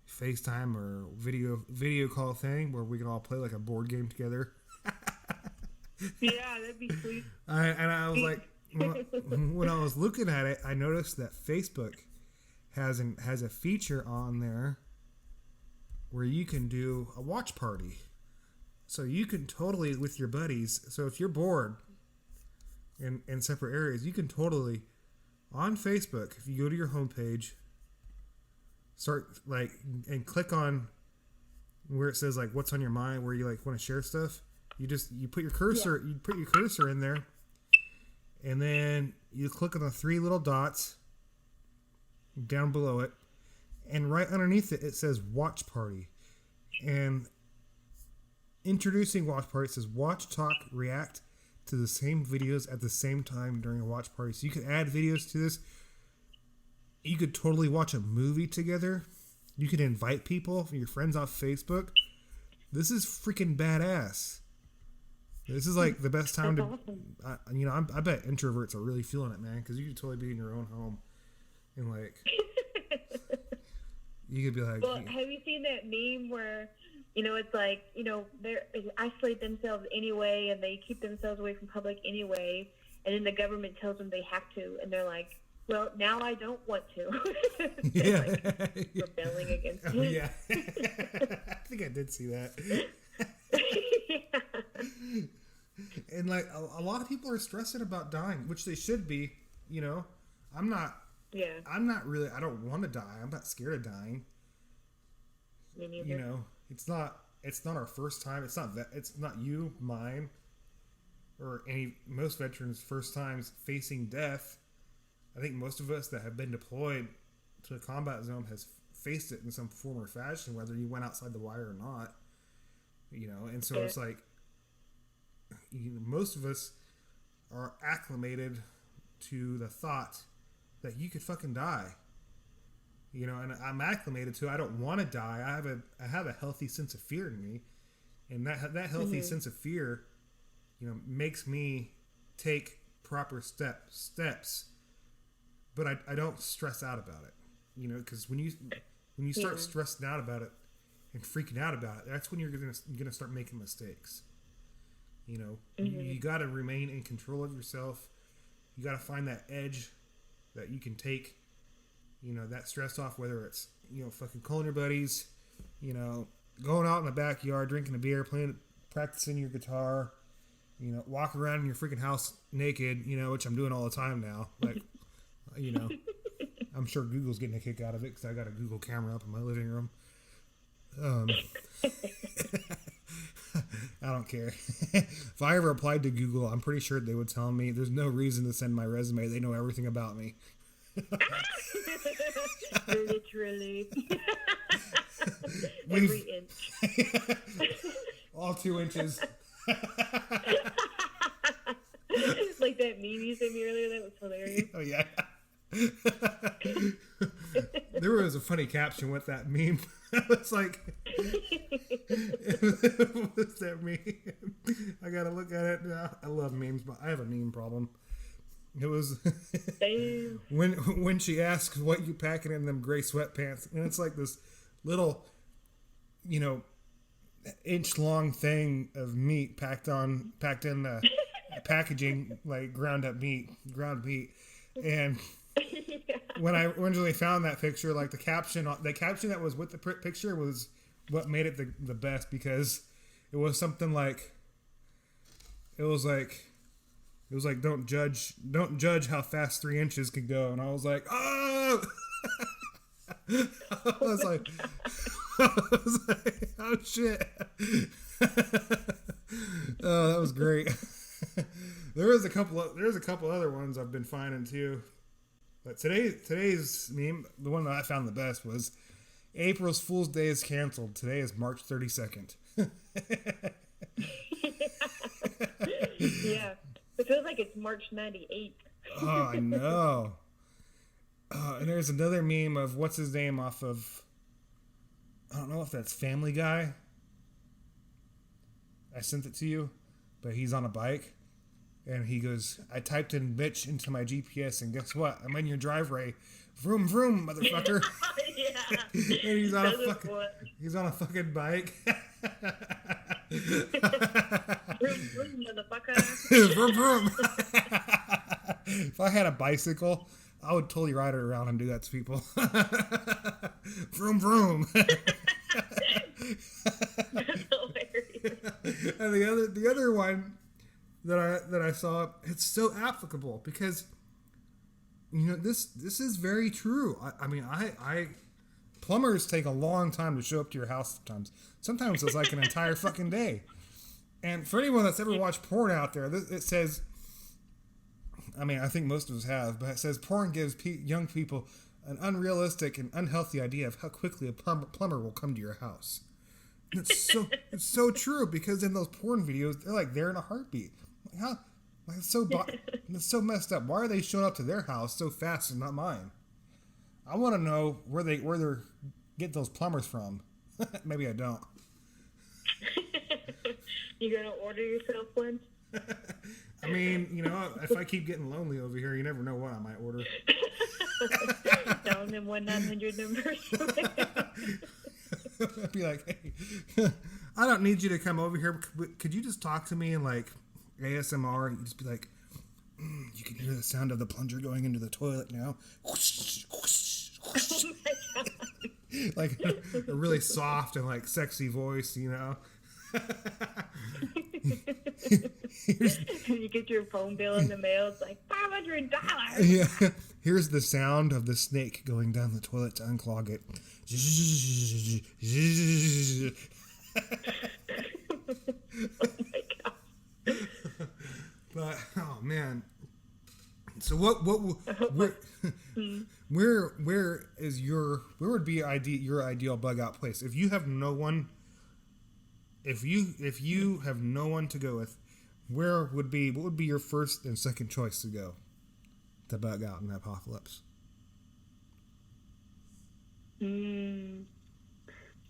FaceTime or video call thing where we can all play, like, a board game together. Yeah, that'd be sweet. And I was like, when I was looking at it, I noticed that Facebook has a feature on there where you can do a watch party. So you can totally, with your buddies, so if you're bored in separate areas, you can totally, on Facebook, if you go to your homepage, start, like, and click on where it says, like, what's on your mind, where you, like, want to share stuff. You put your cursor, in there, and then you click on the 3 little dots down below it, and right underneath it, it says watch party. And introducing watch party, it says watch, talk, react to the same videos at the same time during a watch party. So you could add videos to this. You could totally watch a movie together. You could invite people, your friends off Facebook. This is freaking badass. This is, like, the best time Awesome. I bet introverts are really feeling it, man, because you could totally be in your own home and, like, you could be like, well, have you seen that meme where, you know, it's like, you know, they isolate themselves anyway, and they keep themselves away from public anyway, and then the government tells them they have to, and they're like, well, now I don't want to. Yeah. Like, rebelling against it. Yeah. I think I did see that. Yeah. And, like, a lot of people are stressing about dying, which they should be. You know, I'm not really, I don't want to die. I'm not scared of dying. Me neither. You know, it's not our first time. It's not you, mine, or most veterans' first times facing death. I think most of us that have been deployed to a combat zone has faced it in some form or fashion, whether you went outside the wire or not. You know, and so it's like, you know, most of us are acclimated to the thought that you could fucking die. You know, and I'm acclimated to, I don't want to die. I have a healthy sense of fear in me, and that healthy sense of fear, you know, makes me take proper steps. But I don't stress out about it. You know, because when you start stressing out about it and freaking out about it, that's when you're gonna start making mistakes. You know, you got to remain in control of yourself. You got to find that edge that you can take, you know, that stress off, whether it's, you know, fucking calling your buddies, you know, going out in the backyard, drinking a beer, practicing your guitar, you know, walk around in your freaking house naked, you know, which I'm doing all the time now. Like, you know, I'm sure Google's getting a kick out of it because I got a Google camera up in my living room. I don't care. If I ever applied to Google, I'm pretty sure they would tell me there's no reason to send my resume. They know everything about me. Literally. Every inch. All 2 inches. Like that meme you sent me earlier, that was hilarious. Oh, yeah. There was a funny caption with that meme. It's like, what's that meme? I gotta look at it now. I love memes, but I have a meme problem. It was when she asks what you packing in them gray sweatpants, and it's like this little, you know, inch-long thing of meat packed in the packaging, like ground meat, and when I originally found that picture, like the caption that was with the picture was what made it the best, because it was something like, it was like don't judge how fast 3 inches can go, and I was like, oh. I was like, oh shit. Oh, that was great. There's a couple other ones I've been finding too. But today's meme, the one that I found the best was April's Fool's Day is canceled. Today is March 32nd. Yeah. It feels like it's March 98. Oh, I know. And there's another meme of what's his name off of, I don't know if that's Family Guy. I sent it to you, but he's on a bike. And he goes, I typed in bitch into my GPS, and guess what? I'm in your driveway. Vroom, vroom, motherfucker. Yeah. And he's on a fucking bike. Vroom, vroom, motherfucker. Vroom, vroom. If I had a bicycle, I would totally ride it around and do that to people. Vroom, vroom. That's hilarious. And the other one that I saw, it's so applicable because, you know, this is very true. I mean, plumbers take a long time to show up to your house sometimes. Sometimes it's like an entire fucking day. And for anyone that's ever watched porn out there, it says, I mean, I think most of us have, but it says porn gives young people an unrealistic and unhealthy idea of how quickly a plumber will come to your house. And it's so true, because in those porn videos, they're like there in a heartbeat. Like, how? Like it's so messed up. Why are they showing up to their house so fast and not mine? I want to know where they get those plumbers from. Maybe I don't. You gonna order yourself one? I mean, you know, if I keep getting lonely over here, you never know what I might order. Telling them 1-900 numbers. I'd be like, hey, I don't need you to come over here. Could you just talk to me in like ASMR? You just be like, you can hear the sound of the plunger going into the toilet now. Whoosh, whoosh, whoosh. Oh my God. Like a really soft and like sexy voice, you know. You get your phone bill in the mail. It's like $500. Yeah. Here's the sound of the snake going down the toilet to unclog it. Oh my God. But oh man. So where would be your ideal bug out place if you have no one? If you have no one to go with, what would be your first and second choice to go to bug out in the apocalypse?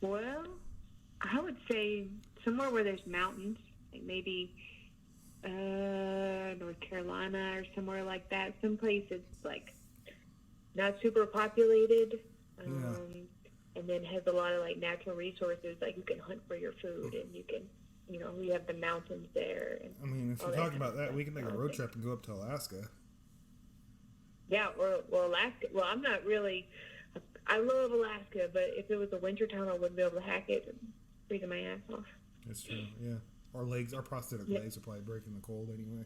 Well, I would say somewhere where there's mountains, like maybe North Carolina or somewhere like that. Someplace that's like not super populated, and then has a lot of like natural resources. Like you can hunt for your food, and you can we have the mountains there. And I mean, if all you're that talking kind of about that, stuff. we can take a road trip and go up to Alaska. Yeah, or Alaska. Well, I'm not really. I love Alaska, but if it was a winter time, I wouldn't be able to hack it and freezing my ass off. That's true. Yeah, our prosthetic legs are probably breaking the cold anyway.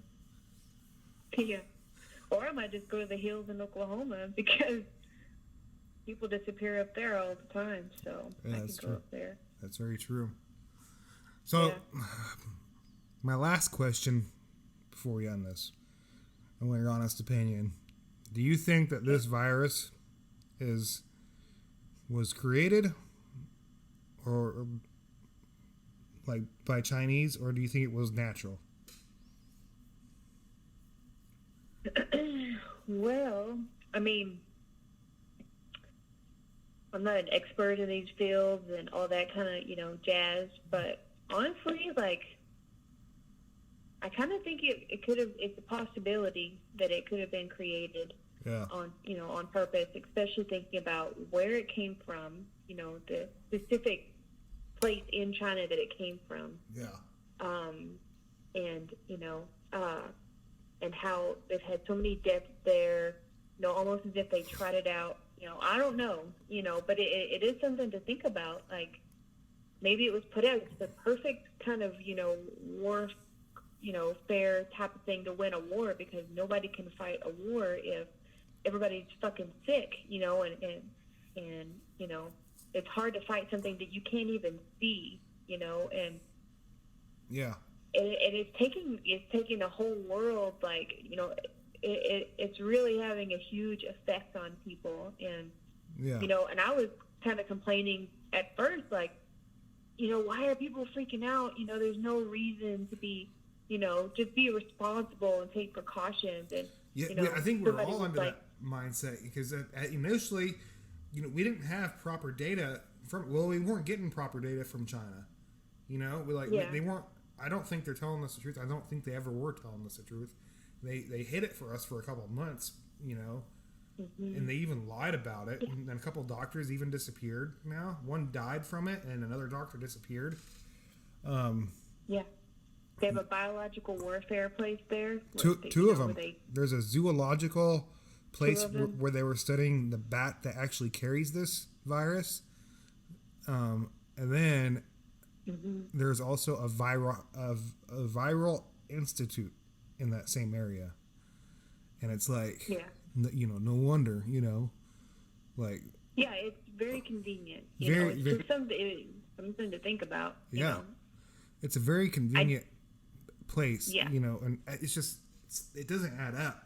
Yeah, or I might just go to the hills in Oklahoma because people disappear up there all the time. So Yeah, I that's can true. go up there. That's very true. So, my last question before we end this, I want your honest opinion. Do you think that this virus was created or like by Chinese, or do you think it was natural? Well, I mean, I'm not an expert in these fields and all that kind of, jazz, but honestly, like, I kind of think it could have, it's a possibility that it could have been created on purpose, especially thinking about where it came from, the specific place in China that it came from. Yeah. And, and how they've had so many deaths there, almost as if they tried it out. I don't know, but it is something to think about. Like, maybe it was put out. It's the perfect kind of, war, fair type of thing to win a war, because nobody can fight a war if everybody's fucking sick, and it's hard to fight something that you can't even see, and yeah. And it's taking the whole world, like, it's really having a huge effect on people. And, and I was kind of complaining at first, like, why are people freaking out? There's no reason to be, just be responsible and take precautions. And, I think we're all under that mindset, because initially, we didn't have proper data we weren't getting proper data from China. They weren't. I don't think they're telling us the truth. I don't think they ever were telling us the truth. They hid it for us for a couple of months, and they even lied about it. And then a couple of doctors even disappeared now. One died from it, and another doctor disappeared. They have a biological warfare place there. Two of them. There's a zoological place where they were studying the bat that actually carries this virus. And then there's also a viral institute in that same area, and it's like, no wonder, like, it's very convenient. Very, it's just something to think about. It's a very convenient place. Yeah. And it's just it doesn't add up.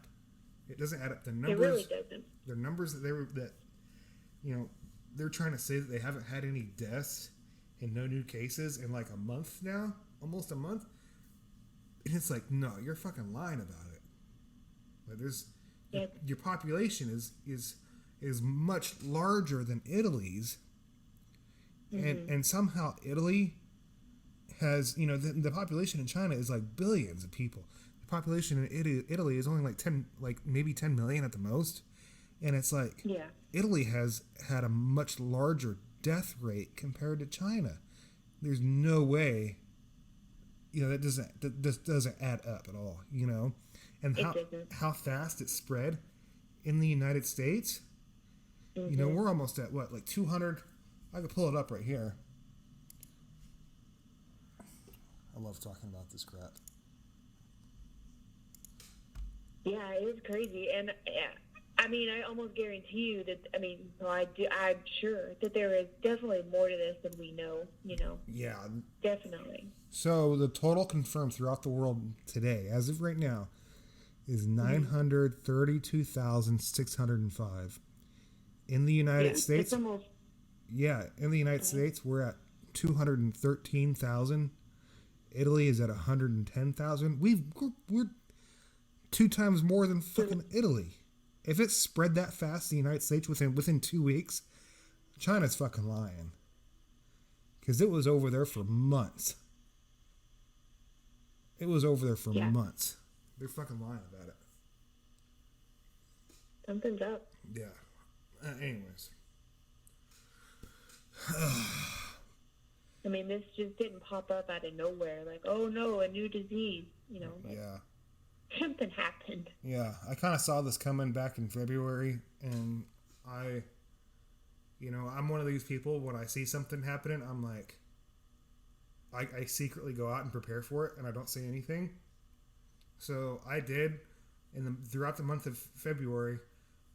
It doesn't add up. The numbers. It really doesn't. The numbers that they're trying to say that they haven't had any deaths and no new cases in like a month now, almost a month. And it's like, no, you're fucking lying about it. Like, your population is much larger than Italy's, and somehow Italy has, the population in China is like billions of people. The population in Italy is only like maybe 10 million at the most, and it's like, Italy has had a much larger death rate compared to China. There's no way, that doesn't add up at all, and how fast it spread in the United States. We're almost at what, like 200. I could pull it up right here. I love talking about this crap. Yeah, it is crazy. And I mean, I almost guarantee you that, I'm sure that there is definitely more to this than we know, Yeah. Definitely. So the total confirmed throughout the world today, as of right now, is 932,605. In the United States, in the United States, we're at 213,000. Italy is at 110,000. We're 2 times more than fucking Italy. If it spread that fast in the United States within 2 weeks, China's fucking lying. Because it was over there for months. Months. They're fucking lying about it. Something's up. Yeah. Anyways. I mean, this just didn't pop up out of nowhere. Like, oh no, a new disease. Like, Yeah. something happened. Yeah, I kind of saw this coming back in February, and I'm one of these people, when I see something happening, I'm like, I secretly go out and prepare for it, and I don't say anything. So I did, throughout the month of February,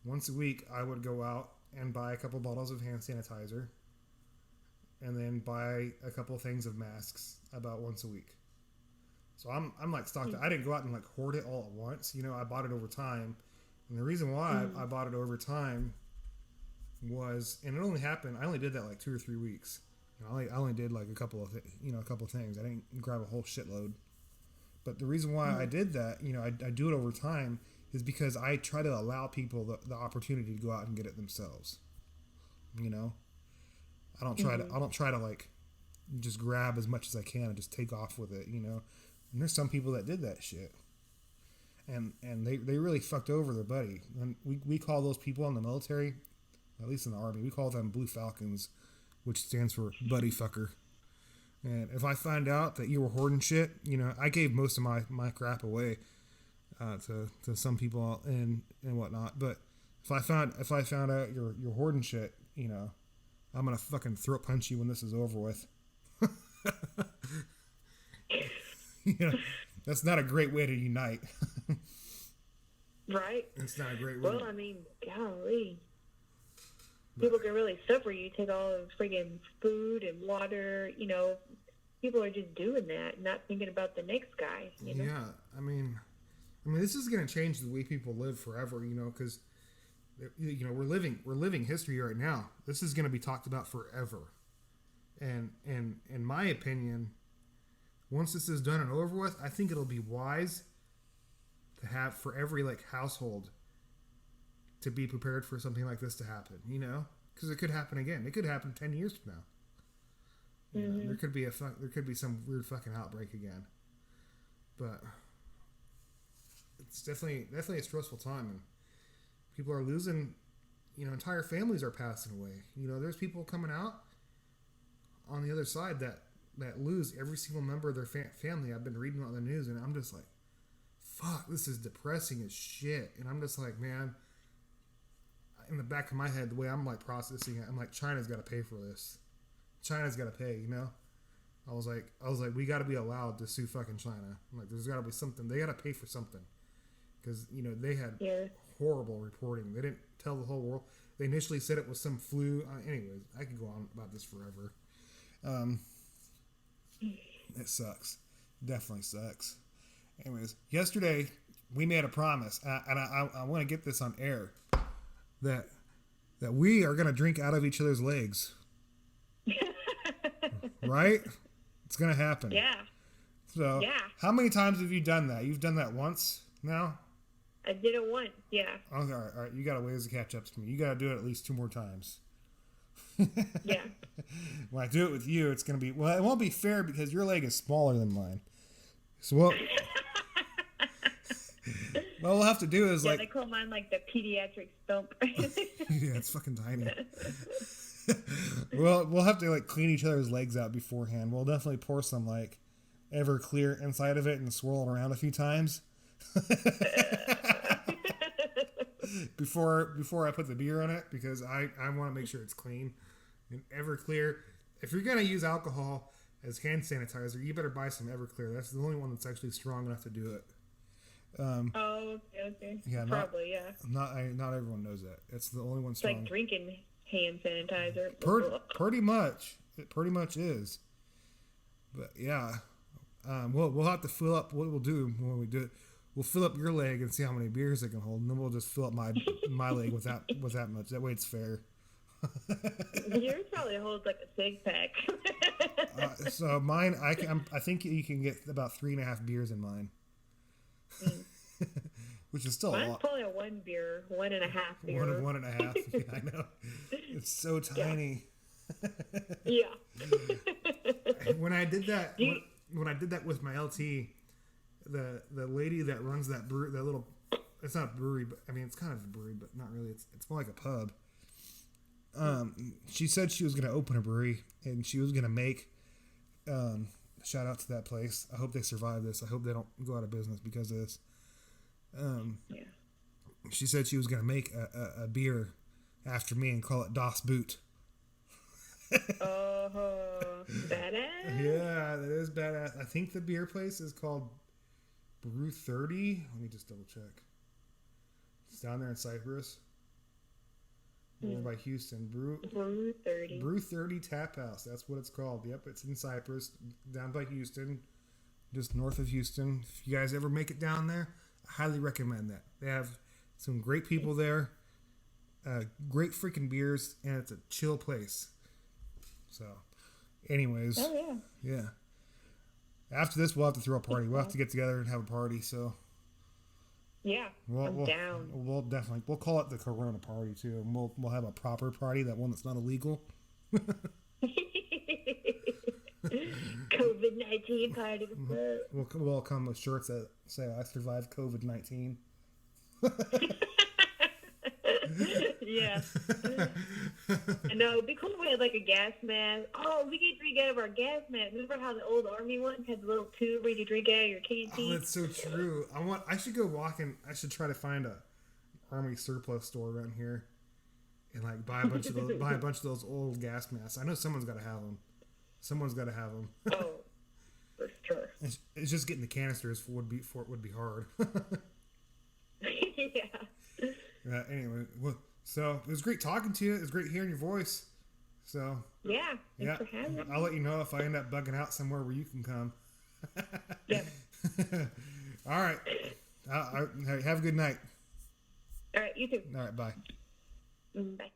once a week, I would go out and buy a couple bottles of hand sanitizer, and then buy a couple things of masks about once a week. So I'm like stocked. I didn't go out and like hoard it all at once. I bought it over time. And the reason why I bought it over time was, and it only happened, I only did that like 2 or 3 weeks. I only did like a couple of things. I didn't grab a whole shitload. But the reason why I did that, I do it over time, is because I try to allow people the opportunity to go out and get it themselves. I don't try to like just grab as much as I can and just take off with it, And there's some people that did that shit. And they really fucked over their buddy. And we call those people in the military, at least in the Army, we call them Blue Falcons, which stands for buddy fucker. And if I find out that you were hoarding shit, I gave most of my crap away to some people and whatnot. But if I found out you're hoarding shit, I'm gonna fucking throat punch you when this is over with. That's not a great way to unite. Right. It's not a great way. Well, I mean, golly. People can really suffer. You take all the friggin' food and water, people are just doing that, not thinking about the next guy, Yeah, I mean, this is going to change the way people live forever, because, we're living history right now. This is going to be talked about forever. And in my opinion, once this is done and over with, I think it'll be wise to have, for every household, to be prepared for something like this to happen, because it could happen again. It could happen 10 years from now. There could be some weird fucking outbreak again. But it's definitely a stressful time, and people are losing, entire families are passing away. There's people coming out on the other side that lose every single member of their family. I've been reading on the news, and I'm just like, fuck, this is depressing as shit. And I'm just like, man, in the back of my head, the way I'm like processing it, I'm like, China's got to pay for this. China's got to pay, I was like, we got to be allowed to sue fucking China. I'm like, there's got to be something. They got to pay for something, because they had horrible reporting. They didn't tell the whole world. They initially said it was some flu. Anyways, I could go on about this forever. It sucks. Definitely sucks. Anyways, yesterday we made a promise, and I want to get this on air, that we are going to drink out of each other's legs. Right? It's going to happen. Yeah. So, how many times have you done that? You've done that once now? I did it once, yeah. Okay, all right. You got a ways to catch up to me. You got to do it at least 2 more times. Yeah. When I do it with you, it's going to be... Well, it won't be fair because your leg is smaller than mine. So, what we'll have to do is they call mine the pediatric stump. Yeah, it's fucking tiny. Well, we'll have to clean each other's legs out beforehand. We'll definitely pour some Everclear inside of it and swirl it around a few times. before I put the beer on it, because I want to make sure it's clean. And Everclear, if you're gonna use alcohol as hand sanitizer, you better buy some Everclear. That's the only one that's actually strong enough to do it. Okay. Yeah, probably, not everyone knows that. It's the only one strong. It's like drinking hand sanitizer. Pretty much. It pretty much is. But yeah, we'll have to fill up. What we'll do when we do it, we'll fill up your leg and see how many beers it can hold, and then we'll just fill up my leg with that much. That way it's fair. Yours probably holds a 6-pack. So mine, I think you can get about 3.5 beers in mine. Which is still Mine's a lot. probably a 1 beer, 1.5 beer. 1.5. Yeah, I know. It's so tiny. Yeah. When I did that, when I did that with my LT, the lady that runs that brewery, that little, it's not a brewery, but I mean it's kind of a brewery, but not really. It's more like a pub. She said she was going to open a brewery, and she was going to make Shout out to that place. I hope they survive this. I hope they don't go out of business because of this. Yeah. She said she was going to make a beer after me and call it Das Boot. Oh, badass. Yeah, that is badass. I think the beer place is called Brew 30. Let me just double check. It's down there in Cyprus. Over by Houston. Brew 30. Brew 30 Tap House. That's what it's called. Yep, it's in Cyprus, down by Houston, just north of Houston. If you guys ever make it down there, I highly recommend that. They have some great people there, great freaking beers, and it's a chill place. So, anyways, yeah. After this, we'll have to throw a party. We'll have to get together and have a party. So, yeah, I'm down. We'll call it the Corona party too, and we'll have a proper party, that one that's not illegal. COVID-19 party. We'll all come with shirts that say "I survived COVID-19." Yeah. No, it'd be cool if we had like a gas mask. Oh, we could drink out of our gas mask. Remember how the old army ones had the little tube where you could drink out of your canteen? Oh, that's so true. I should go walking. I should try to find a army surplus store around here and like buy a bunch of those old gas masks. I know someone's got to have them. Oh, for sure. It's just getting the canisters would be hard. Yeah. Anyway, so it was great talking to you. It was great hearing your voice. So yeah, thanks for having me. I'll let you know if I end up bugging out somewhere where you can come. Yeah. All right. Have a good night. All right, you too. All right, bye. Bye.